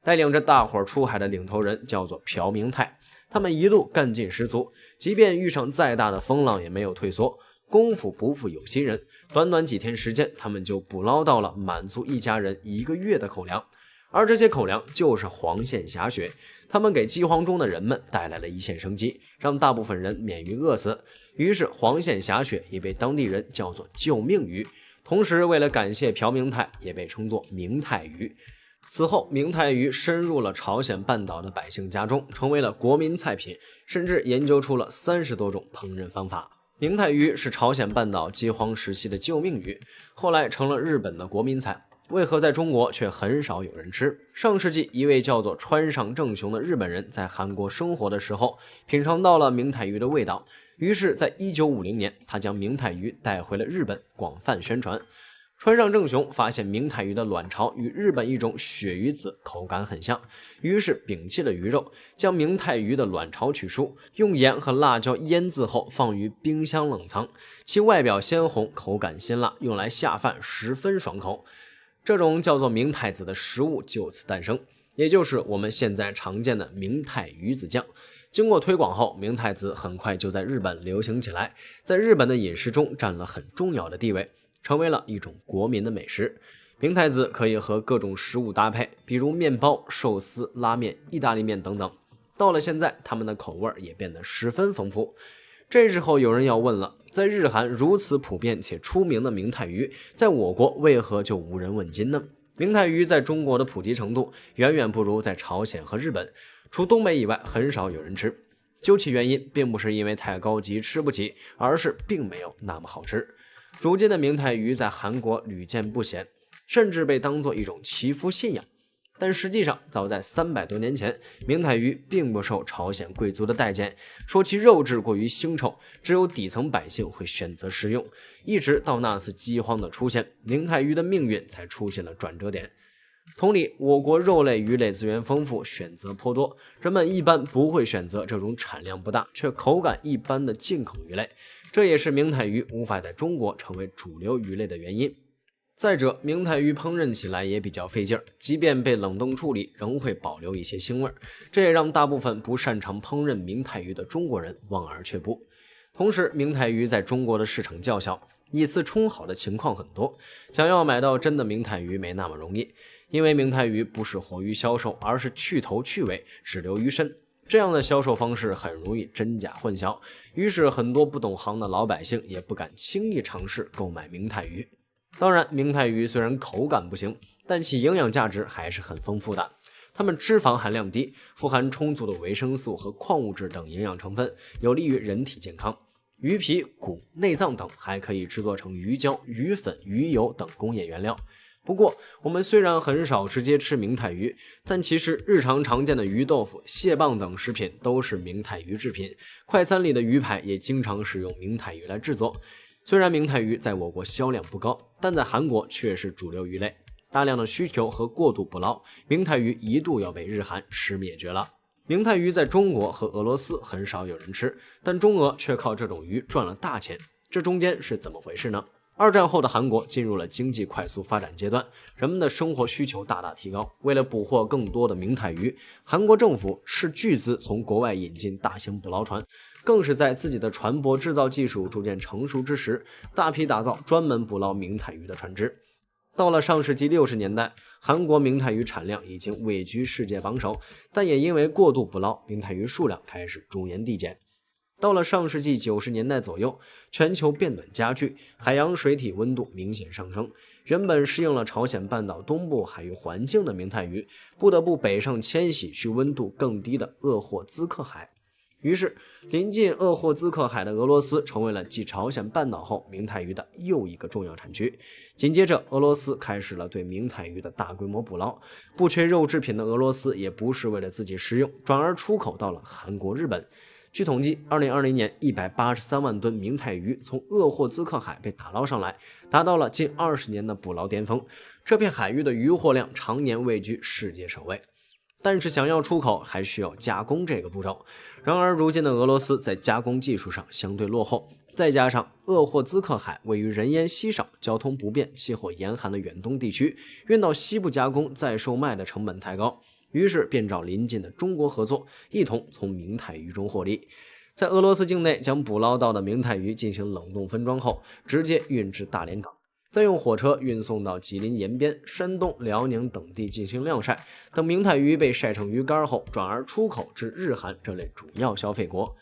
带领着大伙出海的领头人叫做朴明泰，他们一路干劲十足，即便遇上再大的风浪也没有退缩。功夫不负有心人，短短几天时间，他们就捕捞到了满足一家人1个月的口粮，而这些口粮就是黄线霞血。他们给饥荒中的人们带来了一线生机，让大部分人免于饿死。于是黄线霞血也被当地人叫做救命鱼，同时为了感谢朴明泰，也被称作明太鱼。此后，明太鱼深入了朝鲜半岛的百姓家中，成为了国民菜品，甚至研究出了30多种烹饪方法。明太鱼是朝鲜半岛饥荒时期的救命鱼，后来成了日本的国民菜。为何在中国却很少有人吃？上世纪，一位叫做川上正雄的日本人在韩国生活的时候，品尝到了明太鱼的味道，于是在1950年，他将明太鱼带回了日本，广泛宣传。川上正雄发现明太鱼的卵巢与日本一种鳕鱼子口感很像，于是摒弃了鱼肉，将明太鱼的卵巢取出，用盐和辣椒腌制后放于冰箱冷藏，其外表鲜红，口感辛辣，用来下饭十分爽口。这种叫做明太子的食物就此诞生，也就是我们现在常见的明太鱼子酱。经过推广后，明太子很快就在日本流行起来，在日本的饮食中占了很重要的地位。成为了一种国民的美食。明太子可以和各种食物搭配，比如面包、寿司、拉面、意大利面等等。到了现在，他们的口味也变得十分丰富。这时候有人要问了，在日韩如此普遍且出名的明太鱼，在我国为何就无人问津呢？明太鱼在中国的普及程度远远不如在朝鲜和日本，除东北以外很少有人吃。究其原因，并不是因为太高级吃不起，而是并没有那么好吃。如今的明太鱼在韩国屡见不鲜，甚至被当作一种祈福信仰。但实际上，早在300多年前，明太鱼并不受朝鲜贵族的待见，说其肉质过于腥臭，只有底层百姓会选择食用。一直到那次饥荒的出现，明太鱼的命运才出现了转折点。同理，我国肉类、鱼类资源丰富，选择颇多，人们一般不会选择这种产量不大却口感一般的进口鱼类，这也是明太鱼无法在中国成为主流鱼类的原因。再者，明太鱼烹饪起来也比较费劲儿，即便被冷冻处理，仍会保留一些腥味，这也让大部分不擅长烹饪明太鱼的中国人望而却步。同时，明太鱼在中国的市场较小，以次充好的情况很多，想要买到真的明太鱼没那么容易，因为明太鱼不是活鱼销售，而是去头去尾，只留鱼身。这样的销售方式很容易真假混淆，于是很多不懂行的老百姓也不敢轻易尝试购买明太鱼。当然，明太鱼虽然口感不行，但其营养价值还是很丰富的。它们脂肪含量低，富含充足的维生素和矿物质等营养成分，有利于人体健康。鱼皮、骨、内脏等还可以制作成鱼胶、鱼粉、鱼油等工业原料。不过，我们虽然很少直接吃明太鱼，但其实日常常见的鱼豆腐、蟹棒等食品都是明太鱼制品。快餐里的鱼排也经常使用明太鱼来制作。虽然明太鱼在我国销量不高，但在韩国却是主流鱼类。大量的需求和过度捕捞，明太鱼一度要被日韩吃灭绝了。明太鱼在中国和俄罗斯很少有人吃，但中俄却靠这种鱼赚了大钱，这中间是怎么回事呢？二战后的韩国进入了经济快速发展阶段，人们的生活需求大大提高。为了捕获更多的明太鱼，韩国政府斥巨资从国外引进大型捕捞船，更是在自己的船舶制造技术逐渐成熟之时，大批打造专门捕捞明太鱼的船只。到了上世纪60年代，韩国明太鱼产量已经位居世界榜首，但也因为过度捕捞，明太鱼数量开始逐年递减。到了上世纪90年代左右，全球变暖加剧，海洋水体温度明显上升，原本适应了朝鲜半岛东部海域环境的明太鱼，不得不北上迁徙去温度更低的鄂霍兹克海。于是，临近鄂霍兹克海的俄罗斯成为了继朝鲜半岛后明太鱼的又一个重要产区。紧接着，俄罗斯开始了对明太鱼的大规模捕捞。不缺肉制品的俄罗斯也不是为了自己食用，转而出口到了韩国、日本。据统计，2020年183万吨明太鱼从鄂霍兹克海被打捞上来，达到了近20年的捕捞巅峰。这片海域的渔获量常年位居世界首位。但是想要出口，还需要加工这个步骤。然而，如今的俄罗斯在加工技术上相对落后，再加上鄂霍兹克海位于人烟稀少、交通不便、气候严寒的远东地区，运到西部加工再售卖的成本太高，于是便找邻近的中国合作，一同从明太鱼中获利。在俄罗斯境内将捕捞到的明太鱼进行冷冻分装后，直接运至大连港，再用火车运送到吉林延边、山东、辽宁等地进行晾晒。等明太鱼被晒成鱼干后，转而出口至日韩这类主要消费国。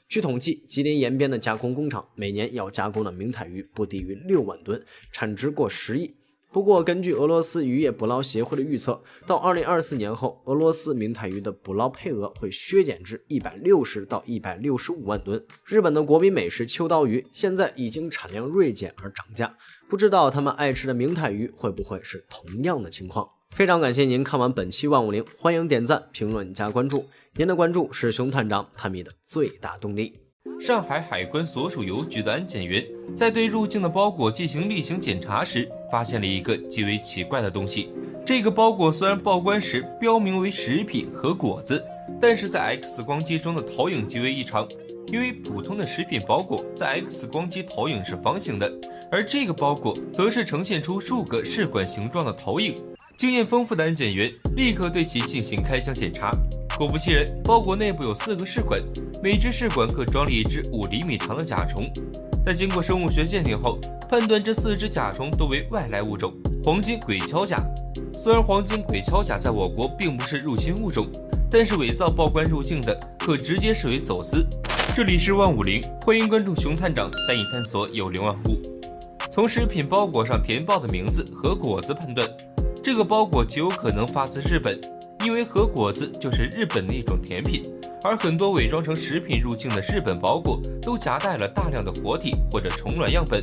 据统计，吉林延边的加工工厂每年要加工的明太鱼不低于6万吨，产值过10亿。不过，根据俄罗斯渔业捕捞协会的预测，到2024年后，俄罗斯明太鱼的捕捞配额会削减至160到165万吨。日本的国民美食秋刀鱼现在已经产量锐减而涨价，不知道他们爱吃的明太鱼会不会是同样的情况？非常感谢您看完本期万物灵，欢迎点赞、评论加关注，您的关注是熊探长探秘的最大动力。上海海关所属邮局的安检员在对入境的包裹进行例行检查时，发现了一个极为奇怪的东西。这个包裹虽然报关时标明为食品和果子，但是在 X 光机中的投影极为异常。因为普通的食品包裹在 X 光机投影是方形的，而这个包裹则是呈现出数个试管形状的投影。经验丰富的安检员立刻对其进行开箱检查，果不其然，包裹内部有4个试管，每只试管各装了一只5厘米长的甲虫。在经过生物学鉴定后，判断这4只甲虫都为外来物种黄金鬼锹甲。虽然黄金鬼锹甲在我国并不是入侵物种，但是伪造报关入境的可直接视为走私。这里是150，欢迎关注熊探长带你探索有灵万物。从食品包裹上填报的名字和果子判断，这个包裹极有可能发自日本，因为和果子就是日本的一种甜品。而很多伪装成食品入境的日本包裹都夹带了大量的活体或者虫卵样本。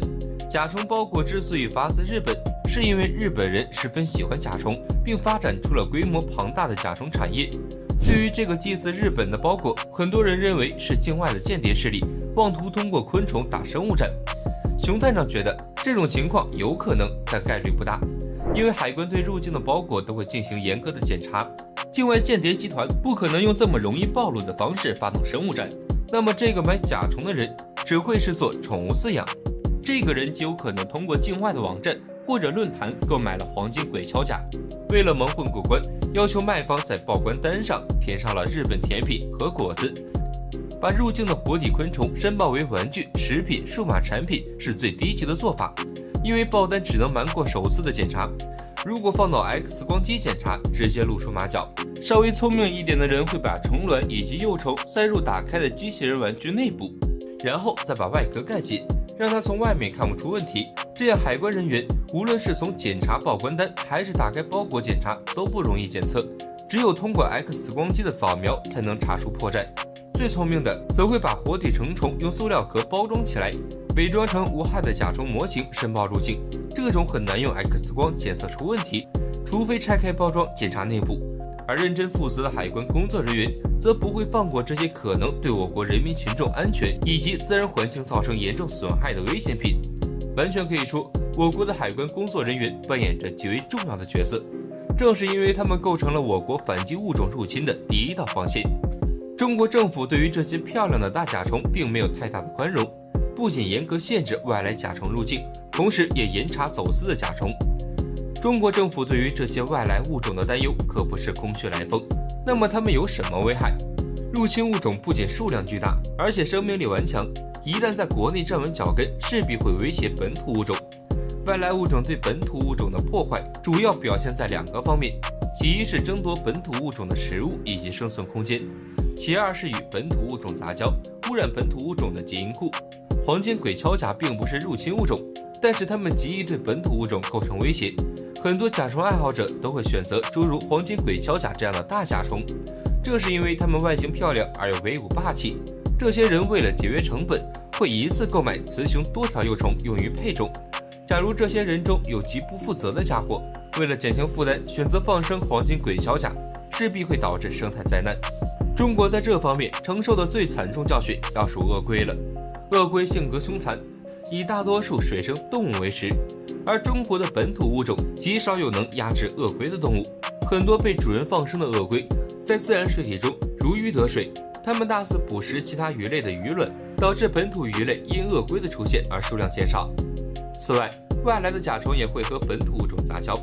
甲虫包裹之所以发自日本，是因为日本人十分喜欢甲虫，并发展出了规模庞大的甲虫产业。对于这个寄自日本的包裹，很多人认为是境外的间谍势力妄图通过昆虫打生物战。熊探长觉得这种情况有可能，但概率不大，因为海关对入境的包裹都会进行严格的检查。境外间谍集团不可能用这么容易暴露的方式发动生物战，那么这个买甲虫的人只会是做宠物饲养，这个人极有可能通过境外的网站或者论坛购买了黄金鬼锹甲。为了蒙混过关，要求卖方在报关单上填上了日本甜品和果子。把入境的活体昆虫申报为玩具、食品、数码产品是最低级的做法，因为报单只能瞒过首次的检查，如果放到 X 光机检查，直接露出马脚。稍微聪明一点的人会把虫卵以及幼虫塞入打开的机器人玩具内部，然后再把外壳盖紧，让它从外面看不出问题。这样海关人员无论是从检查报关单还是打开包裹检查都不容易检测，只有通过 X 光机的扫描才能查出破绽。最聪明的则会把活体成虫用塑料壳包装起来，伪装成无害的甲虫模型申报入境。这种很难用 X 光检测出问题，除非拆开包装检查内部。而认真负责的海关工作人员则不会放过这些可能对我国人民群众安全以及自然环境造成严重损害的危险品。完全可以说，我国的海关工作人员扮演着极为重要的角色，正是因为他们构成了我国反击物种入侵的第一道防线。中国政府对于这些漂亮的大甲虫并没有太大的宽容，不仅严格限制外来甲虫入境，同时也严查走私的甲虫。中国政府对于这些外来物种的担忧可不是空穴来风。那么它们有什么危害？入侵物种不仅数量巨大，而且生命力顽强，一旦在国内站稳脚跟，势必会威胁本土物种。外来物种对本土物种的破坏主要表现在2个方面，其一是争夺本土物种的食物以及生存空间，其二是与本土物种杂交，污染本土物种的基因库。黄金鬼锹甲并不是入侵物种，但是它们极易对本土物种构成威胁。很多甲虫爱好者都会选择诸如黄金鬼锹甲这样的大甲虫，这是因为它们外形漂亮而又威武霸气。这些人为了节约成本，会一次购买雌雄多条幼虫用于配种。假如这些人中有极不负责的家伙，为了减轻负担选择放生黄金鬼锹甲，势必会导致生态灾难。中国在这方面承受的最惨重教训要数鳄龟了。鳄龟性格凶残，以大多数水生动物为食，而中国的本土物种极少有能压制鳄龟的动物。很多被主人放生的鳄龟在自然水体中如鱼得水，它们大肆捕食其他鱼类的鱼卵，导致本土鱼类因鳄龟的出现而数量减少。此外，外来的甲虫也会和本土物种杂交，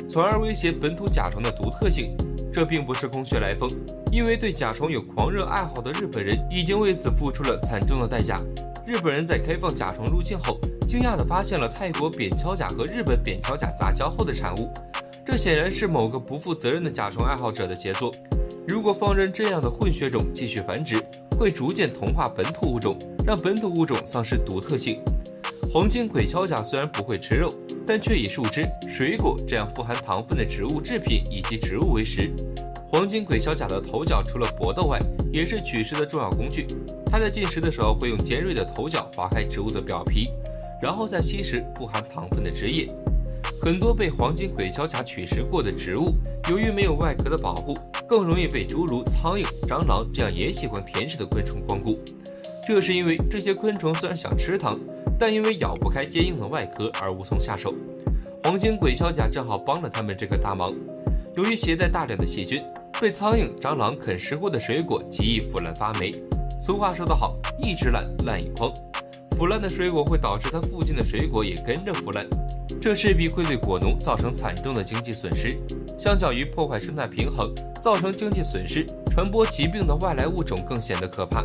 从而威胁本土甲虫的独特性。这并不是空穴来风，因为对甲虫有狂热爱好的日本人已经为此付出了惨重的代价。日本人在开放甲虫入境后，惊讶地发现了泰国扁锹甲和日本扁锹甲杂交后的产物，这显然是某个不负责任的甲虫爱好者的杰作。如果放任这样的混血种继续繁殖，会逐渐同化本土物种，让本土物种丧失独特性。黄金鬼锹甲虽然不会吃肉，但却以树枝、水果这样富含糖分的植物制品以及植物为食。黄金鬼锹甲的头角除了搏斗外，也是取食的重要工具。它在进食的时候会用尖锐的头角划开植物的表皮，然后再吸食富含糖分的汁液。很多被黄金鬼锹甲取食过的植物，由于没有外壳的保护，更容易被诸如苍蝇、蟑螂这样也喜欢甜食的昆虫光顾。这是因为这些昆虫虽然想吃糖，但因为咬不开坚硬的外壳而无从下手。黄金鬼锹甲正好帮了他们这个大忙。由于携带大量的细菌，被苍蝇、蟑螂啃食过的水果极易腐烂发霉。俗话说得好，一只烂，烂一筐。腐烂的水果会导致它附近的水果也跟着腐烂，这势必会对果农造成惨重的经济损失。相较于破坏生态平衡、造成经济损失、传播疾病的外来物种更显得可怕。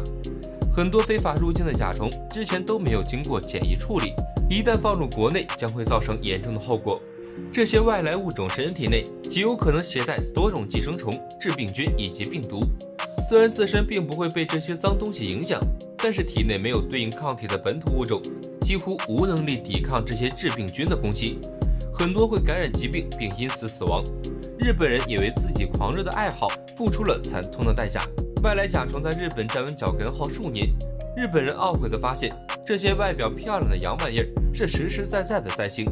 很多非法入境的甲虫之前都没有经过检疫处理，一旦放入国内，将会造成严重的后果。这些外来物种身体内极有可能携带多种寄生虫、致病菌以及病毒。虽然自身并不会被这些脏东西影响，但是体内没有对应抗体的本土物种，几乎无能力抵抗这些致病菌的攻击，很多会感染疾病并因此死亡。日本人也为自己狂热的爱好付出了惨痛的代价。外来甲虫在日本站稳脚跟后数年，日本人懊悔地发现，这些外表漂亮的洋玩意儿是实实在在的灾星。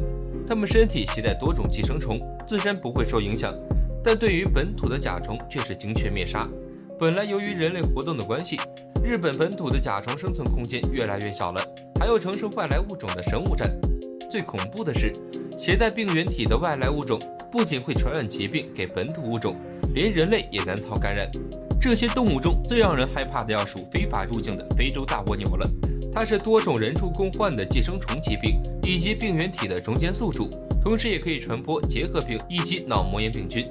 它们身体携带多种寄生虫，自身不会受影响，但对于本土的甲虫却是精确灭杀。本来由于人类活动的关系，日本本土的甲虫生存空间越来越小了，还有承受外来物种的生物战。最恐怖的是，携带病原体的外来物种不仅会传染疾病给本土物种，连人类也难逃感染。这些动物中最让人害怕的要数非法入境的非洲大蜗牛了，它是多种人畜共患的寄生虫疾病以及病原体的中间宿主，同时也可以传播结核病以及脑膜炎病菌。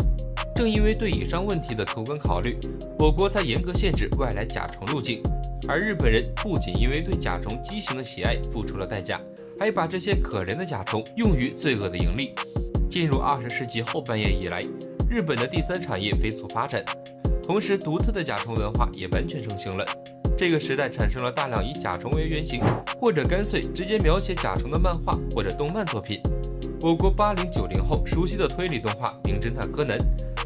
正因为对以上问题的客观考虑，我国才严格限制外来甲虫入境。而日本人不仅因为对甲虫畸形的喜爱付出了代价，还把这些可怜的甲虫用于罪恶的盈利。进入20世纪后半叶以来，日本的第三产业飞速发展，同时独特的甲虫文化也完全盛行了。这个时代产生了大量以甲虫为原型，或者干脆直接描写甲虫的漫画或者动漫作品。我国80、90后熟悉的推理动画《名侦探柯南》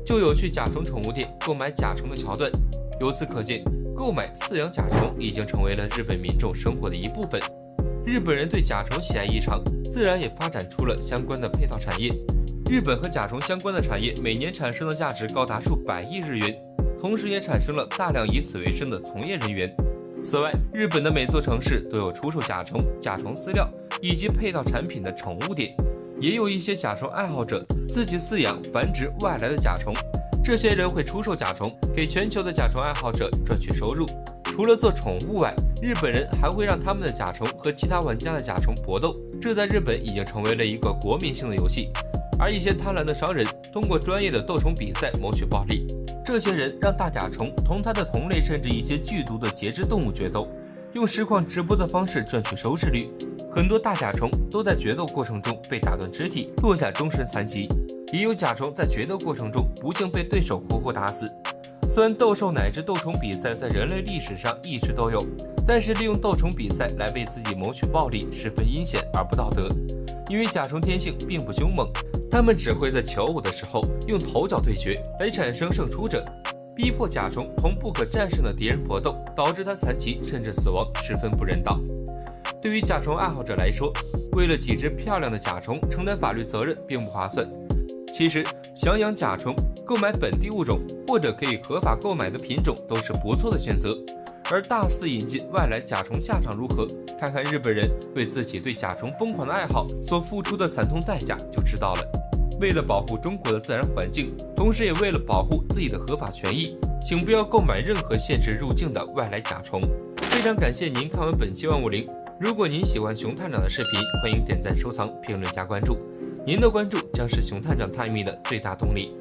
就有去甲虫宠物店购买甲虫的桥段。由此可见，购买饲养甲虫已经成为了日本民众生活的一部分。日本人对甲虫喜爱异常，自然也发展出了相关的配套产业。日本和甲虫相关的产业每年产生的价值高达数百亿日元，同时也产生了大量以此为生的从业人员。此外，日本的每座城市都有出售甲虫、甲虫饲料以及配套产品的宠物店，也有一些甲虫爱好者自己饲养繁殖外来的甲虫，这些人会出售甲虫给全球的甲虫爱好者赚取收入。除了做宠物外，日本人还会让他们的甲虫和其他玩家的甲虫搏斗，这在日本已经成为了一个国民性的游戏。而一些贪婪的商人通过专业的斗虫比赛谋取暴利，这些人让大甲虫同它的同类甚至一些剧毒的节肢动物决斗，用实况直播的方式赚取收视率。很多大甲虫都在决斗过程中被打断肢体，落下终身残疾，也有甲虫在决斗过程中不幸被对手活活打死。虽然斗兽乃至斗虫比赛在人类历史上一直都有，但是利用斗虫比赛来为自己谋取暴利十分阴险而不道德。因为甲虫天性并不凶猛，它们只会在求偶的时候用头角对决来产生胜出者，逼迫甲虫同不可战胜的敌人搏斗，导致它残疾甚至死亡，十分不人道。对于甲虫爱好者来说，为了几只漂亮的甲虫承担法律责任并不划算。其实想养甲虫，购买本地物种或者可以合法购买的品种都是不错的选择。而大肆引进外来甲虫下场如何？看看日本人为自己对甲虫疯狂的爱好所付出的惨痛代价就知道了。为了保护中国的自然环境，同时也为了保护自己的合法权益，请不要购买任何限制入境的外来甲虫。非常感谢您看完本期万物灵。如果您喜欢熊探长的视频，欢迎点赞、收藏、评论、加关注。您的关注将是熊探长探秘的最大动力。